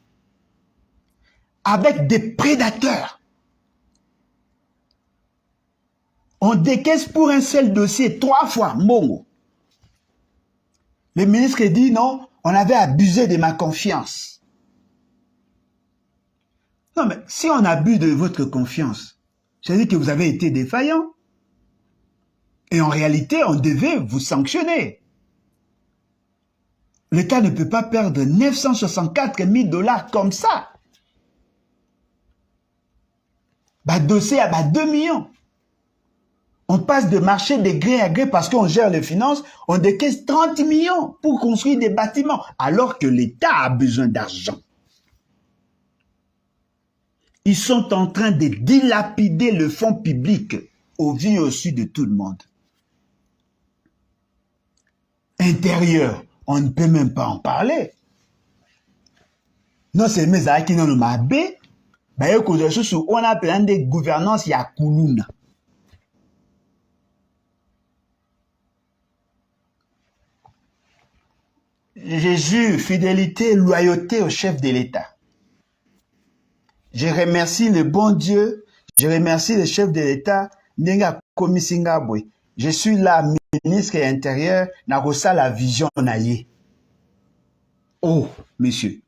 avec des prédateurs. On décaisse pour un seul dossier 3 fois, Mongo. Le ministre dit non, on avait abusé de ma confiance. Non, mais si on abuse de votre confiance, c'est-à-dire que vous avez été défaillant. Et en réalité, on devait vous sanctionner. L'État ne peut pas perdre $964 000 comme ça. Dossier à 2 millions. On passe de marché de gré à gré parce qu'on gère les finances, on décaisse 30 millions pour construire des bâtiments, alors que l'État a besoin d'argent. Ils sont en train de dilapider le fonds public au vu et au su de tout le monde. Intérieur, on ne peut même pas en parler. Non, c'est mes amis qui n'ont pas bé. On appelle des gouvernances ya kuluna. J'ai jure fidélité, loyauté au chef de l'État. Je remercie le bon Dieu, je remercie le chef de l'État, Nenga Komisingabwe. Je suis là, ministre intérieur, n'a reçu la vision naïe. Oh, monsieur.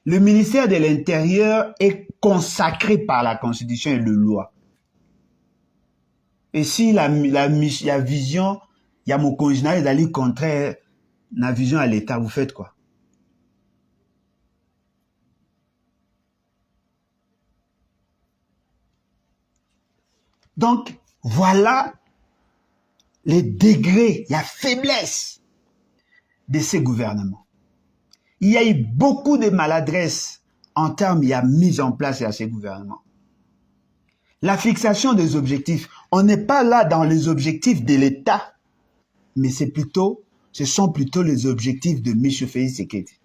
Le ministère de l'Intérieur est consacré par la Constitution et la loi. Et si la vision, il y a mon congénère d'aller contraire la vision à l'État, vous faites quoi? Donc, voilà les degrés, la faiblesse de ces gouvernements. Il y a eu beaucoup de maladresse en termes de mise en place de ces gouvernements. La fixation des objectifs, on n'est pas là dans les objectifs de l'État, mais ce sont plutôt les objectifs de M. Félix Tshisekedi.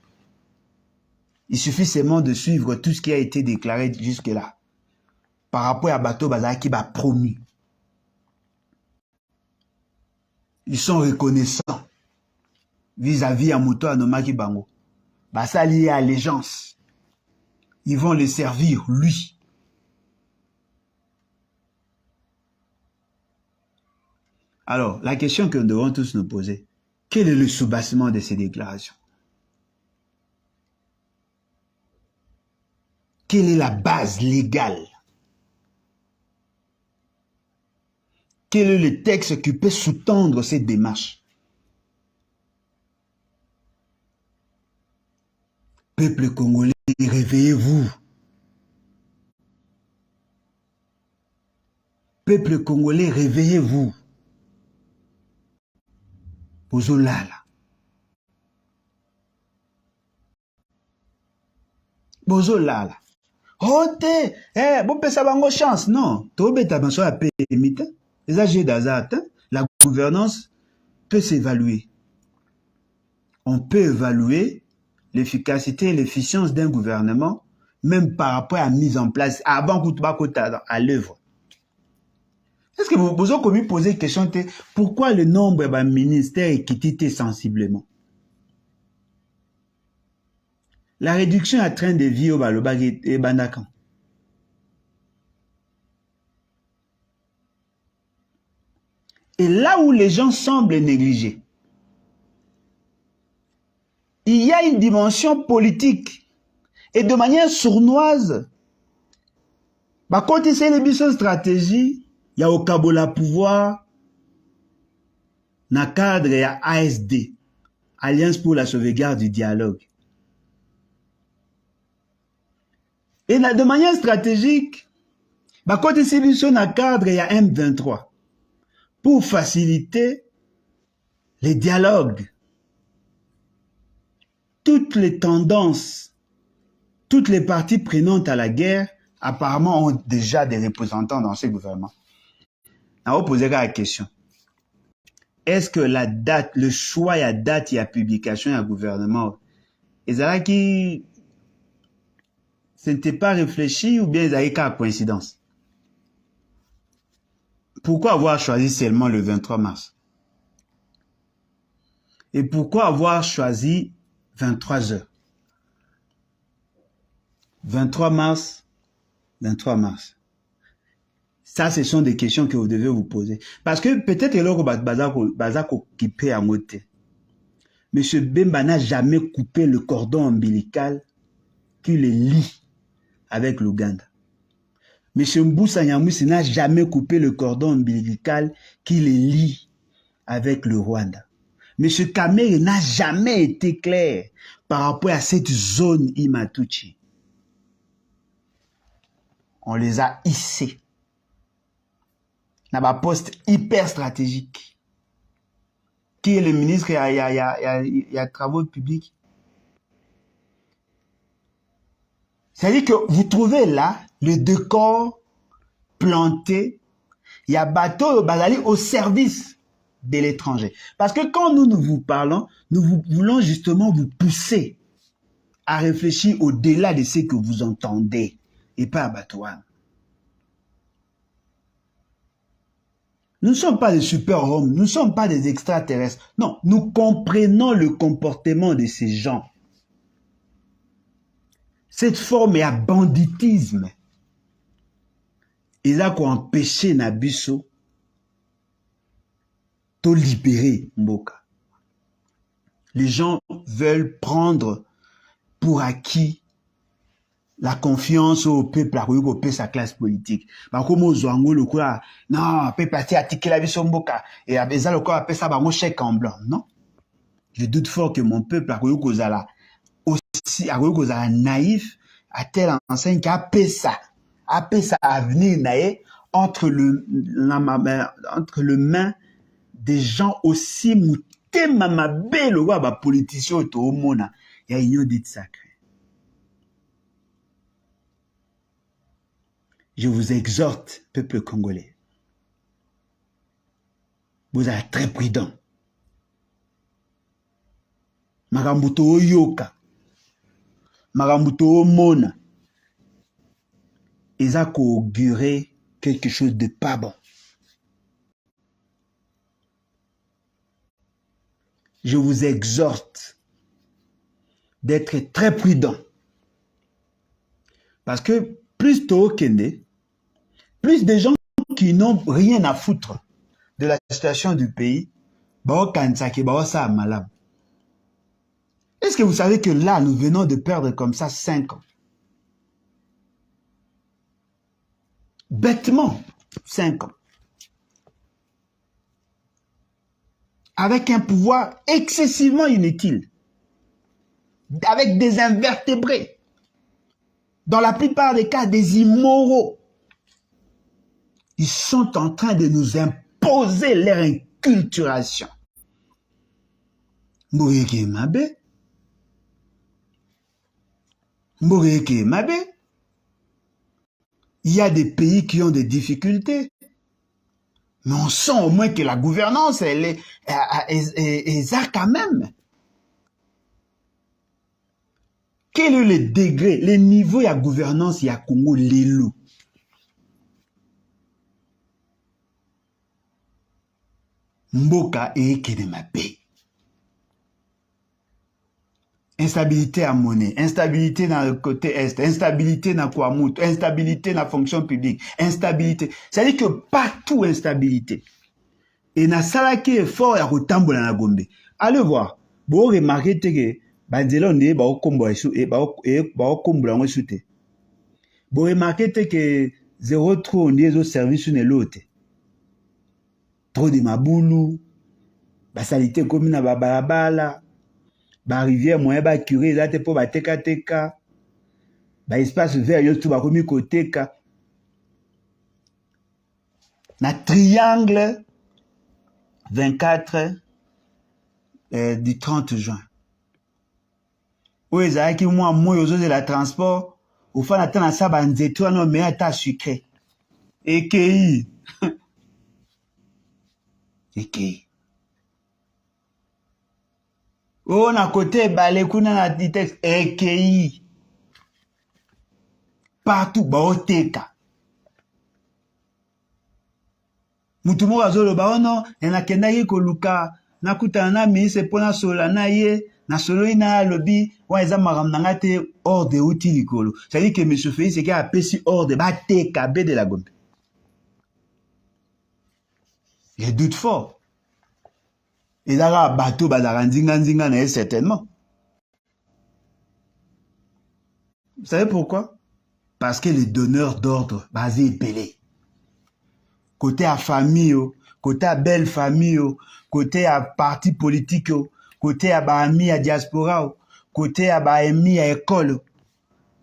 Il suffit seulement de suivre tout ce qui a été déclaré jusque-là par rapport à Bato Bazar qui va promu. Ils sont reconnaissants vis-à-vis à Moto Anomaki Bango. Bah, ça lié à allégeance. Ils vont le servir, lui. Alors, la question que nous devons tous nous poser, quel est le soubassement de ces déclarations? Quelle est la base légale? Quel est le texte qui peut sous-tendre cette démarche? Peuple congolais, réveillez-vous. Peuple congolais, réveillez-vous. Bozolala. Bozolala. Hote, bon pesa bango chance, non. Tobeta banso a pémite. Les âges d'Azat, la gouvernance peut s'évaluer. On peut évaluer l'efficacité et l'efficience d'un gouvernement, même par rapport à la mise en place, avant à l'œuvre. Est-ce que vous avez commis poser une question, pourquoi le nombre de ministères est quitté sensiblement? La réduction à train de vie au Balobag et Bandakan. Et là où les gens semblent négligés, il y a une dimension politique. Et de manière sournoise, quand c'est les stratégie, il y a au Kabola pouvoir, dans le cadre, il y a ASD, Alliance pour la sauvegarde du dialogue. Et de manière stratégique, quand c'est dans le cadre, il y a M23. Pour faciliter les dialogues, toutes les tendances, toutes les parties prenantes à la guerre, apparemment ont déjà des représentants dans ces gouvernements. On va poser la question. Est-ce que la date, le choix et la date et la publication et le gouvernement, ce n'était pas réfléchi ou bien ils avaient qu'à coïncidence? Pourquoi avoir choisi seulement le 23 mars? Et pourquoi avoir choisi 23 heures? 23 mars, 23 mars. Ça, ce sont des questions que vous devez vous poser. Parce que peut-être que Bazak occupé à moté. M. Bemba n'a jamais coupé le cordon ombilical qui le lie avec l'Ouganda. M. Mboussa Nyamwisi n'a jamais coupé le cordon ombilical qui le lie avec le Rwanda. M. Kamere n'a jamais été clair par rapport à cette zone Imatuchi. On les a hissés dans un poste hyper stratégique. Qui est le ministre? Il y a travaux publics. C'est-à-dire que vous trouvez là le décor planté. Il y a bateau Bazali au service de l'étranger. Parce que quand nous vous parlons, voulons justement vous pousser à réfléchir au-delà de ce que vous entendez et pas à Batouane. Nous ne sommes pas des super-hommes, nous ne sommes pas des extraterrestres. Non, nous comprenons le comportement de ces gens. Cette forme est à banditisme. Et là qu'on empêche Nabiso de libérer Mboka. Les gens veulent prendre pour acquis la confiance au peuple, à sa classe politique. Comme aux Zouango, le quoi, non, peuple a tiqué la vie sur Mboka. Et à Bézal, le quoi, appelle ça, mon chèque en blanc. Non. Je doute fort que mon peuple, a aussi, a naïf, à tel enseigne qu'à ça avenir naïf entre le main des gens aussi moutés, ma belle, ou bah, politiciens, au monde, il y a une idée sacrée. Je vous exhorte, peuple congolais. Vous êtes très prudents. Marambuto yoka. Marambuto mona. Ils ont auguré quelque chose de pas bon. Je vous exhorte d'être très prudents. Parce que plus tôt qu'est plus de gens qui n'ont rien à foutre de la situation du pays, est-ce que vous savez que là, nous venons de perdre comme ça 5 ans? Bêtement, 5 ans. Avec un pouvoir excessivement inutile. Avec des invertébrés. Dans la plupart des cas, des immoraux. Ils sont en train de nous imposer leur inculturation. Mboreke Mabe. Mboreke Mabe. Il y a des pays qui ont des difficultés. Mais on sent au moins que la gouvernance, elle est ça quand même. Quel est le degré, le niveau de la gouvernance il y a Congo l'élo? Mboka et Kedemabe. Instabilité à monnaie, instabilité dans le côté est, instabilité dans Kouamout, instabilité dans la fonction publique, instabilité. C'est-à-dire que partout instabilité. Et na salaki effort ya kotambola na Gombe. Allez voir. Bon remarquer que banzela on est ba okombo esu et ba okombola ngo sute. Bon remarquer que zéro trop on est au service une l'autre. Trop de maboulou, ba salité comme na ba balabala. Ba rivière moyen ba curé là te po ba teka ba espace vert yo tout ba komi koteka na triangle 24 du 30 juin où ezaki moi yozo de la transport au fin na tana sa ba nzeto no me ata sucré EKI EKI. Oh, na côté balé kuna na texte EKI. Partout baoteka. Mutu mo azolo ba ono na kendaki koluka na kutana na ministre pona sola na ye na solo ina lobi wa eza maram nanga te ordre uti likolo. Ça dit que monsieur Félix qui a pesi ordre ba teka be de la Gombe. Je doute fort. Et là, bateau, nzinga, certainement. Vous savez pourquoi? Parce que les donneurs d'ordre, basés pelés. Côté à famille, côté à belle famille, côté à parti politique, côté à ami à diaspora, côté à ami à école,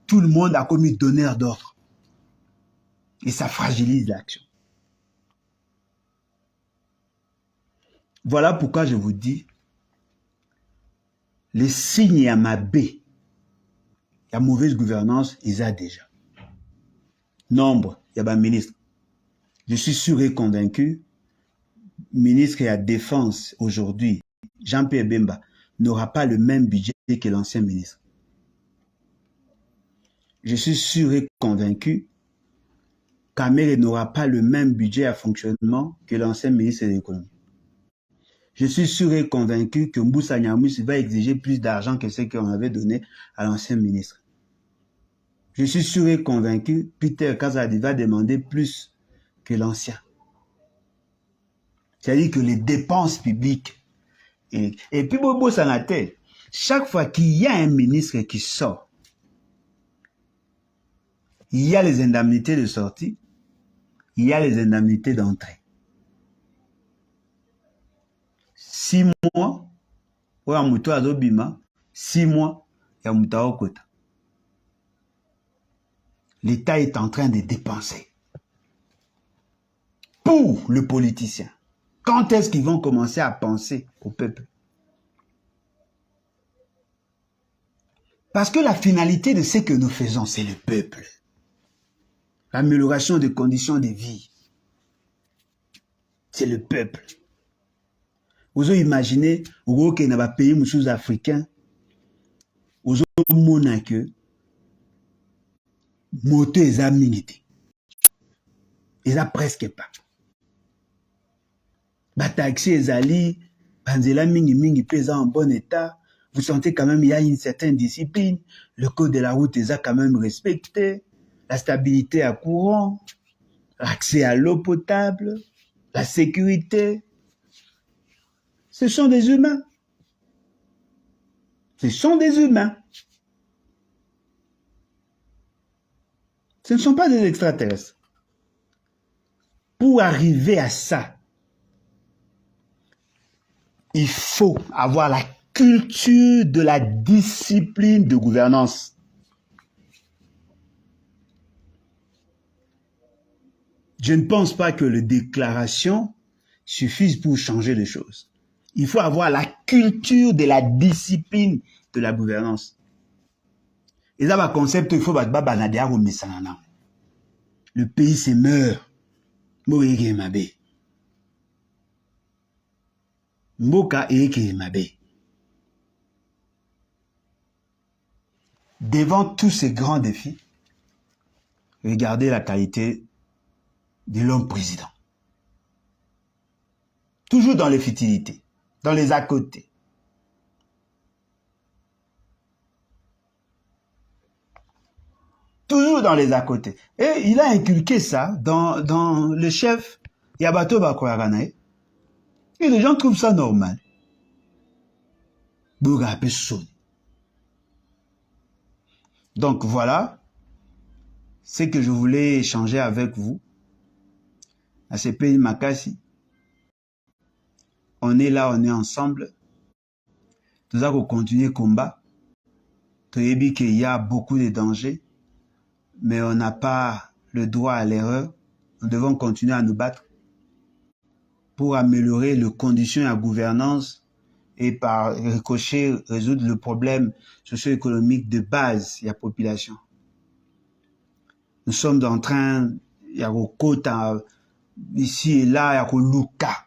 tout le monde a commis donneur d'ordre. Et ça fragilise l'action. Voilà pourquoi je vous dis, les signes à ma baie, la mauvaise gouvernance, ils ont déjà. Nombre, il y a un ministre. Je suis sûr et convaincu, ministre de la Défense aujourd'hui, Jean-Pierre Bemba, n'aura pas le même budget que l'ancien ministre. Je suis sûr et convaincu qu'Amel n'aura pas le même budget à fonctionnement que l'ancien ministre de l'économie. Je suis sûr et convaincu que Mboussa Nyamouss va exiger plus d'argent que ce qu'on avait donné à l'ancien ministre. Je suis sûr et convaincu que Peter Kazadi va demander plus que l'ancien. C'est-à-dire que les dépenses publiques. Et puis, Bobo Sanatel, chaque fois qu'il y a un ministre qui sort, il y a les indemnités de sortie, il y a les indemnités d'entrée. 6 mois, ou à Mouto Adobima, 6 mois, et à Mouta Okota. L'État est en train de dépenser. Pour le politicien. Quand est-ce qu'ils vont commencer à penser au peuple? Parce que la finalité de ce que nous faisons, c'est le peuple. L'amélioration des conditions de vie. C'est le peuple. Vous imaginez, au Kenya, dans les pays sud-africains, vous avez que moto est aminité. Ils n'ont presque pas. Les taxis, les alliés, les mingi pesant en bon état. Vous sentez quand même il y a une certaine discipline. Le code de la route est quand même respecté. La stabilité à courant. L'accès à l'eau potable. La sécurité. Ce sont des humains. Ce sont des humains. Ce ne sont pas des extraterrestres. Pour arriver à ça, il faut avoir la culture de la discipline de gouvernance. Je ne pense pas que les déclarations suffisent pour changer les choses. Il faut avoir la culture de la discipline de la gouvernance. Et ça, le concept, il faut le pays se meurt. Mboka eke mabe. Devant tous ces grands défis, regardez la qualité de l'homme président. Toujours dans les futilités, dans les à côté. Toujours dans les à côté. Et il a inculqué ça dans le chef Yabato Bakoyaganae. Et les gens trouvent ça normal. Donc voilà ce que je voulais échanger avec vous. À ce pays Makassi. On est là, on est ensemble. Nous allons continuer le combat. Tu sais qu'il y a beaucoup de dangers, mais on n'a pas le droit à l'erreur. Nous devons continuer à nous battre pour améliorer les conditions et la gouvernance et par ricochet résoudre le problème socio-économique de base de la population. Nous sommes en train, il y a un quota ici et là, il y a un Luka.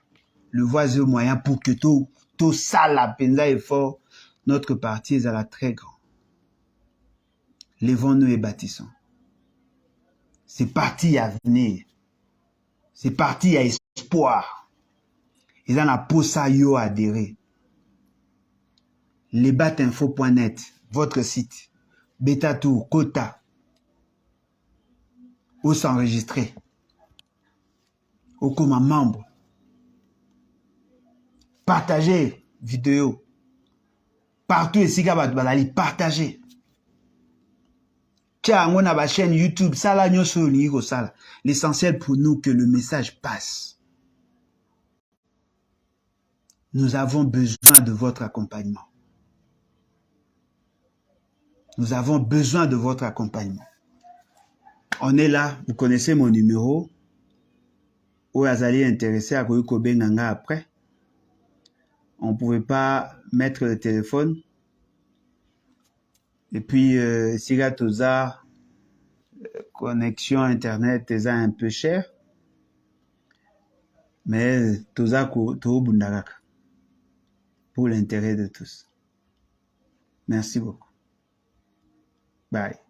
Le voisin moyen pour que tout ça, la peine effort, notre parti est à la très grande. Lèvons-nous et bâtissons. C'est parti à venir. C'est parti à espoir. Et dans la posa yo adhérer. Lebatinfo.net, votre site. Beta Tour, quota. Où s'enregistrer. Au comme membre. Partagez vidéo. Partout ici, partagez. Tiens, on a ma chaîne YouTube. L'essentiel pour nous que le message passe. Nous avons besoin de votre accompagnement. Nous avons besoin de votre accompagnement. On est là, vous connaissez mon numéro. Ou vous allez intéressé à Kobe Nganga après. On ne pouvait pas mettre le téléphone. Et puis, si la connexion Internet est un peu cher. mais tobunda kaka pour l'intérêt de tous. Merci beaucoup. Bye.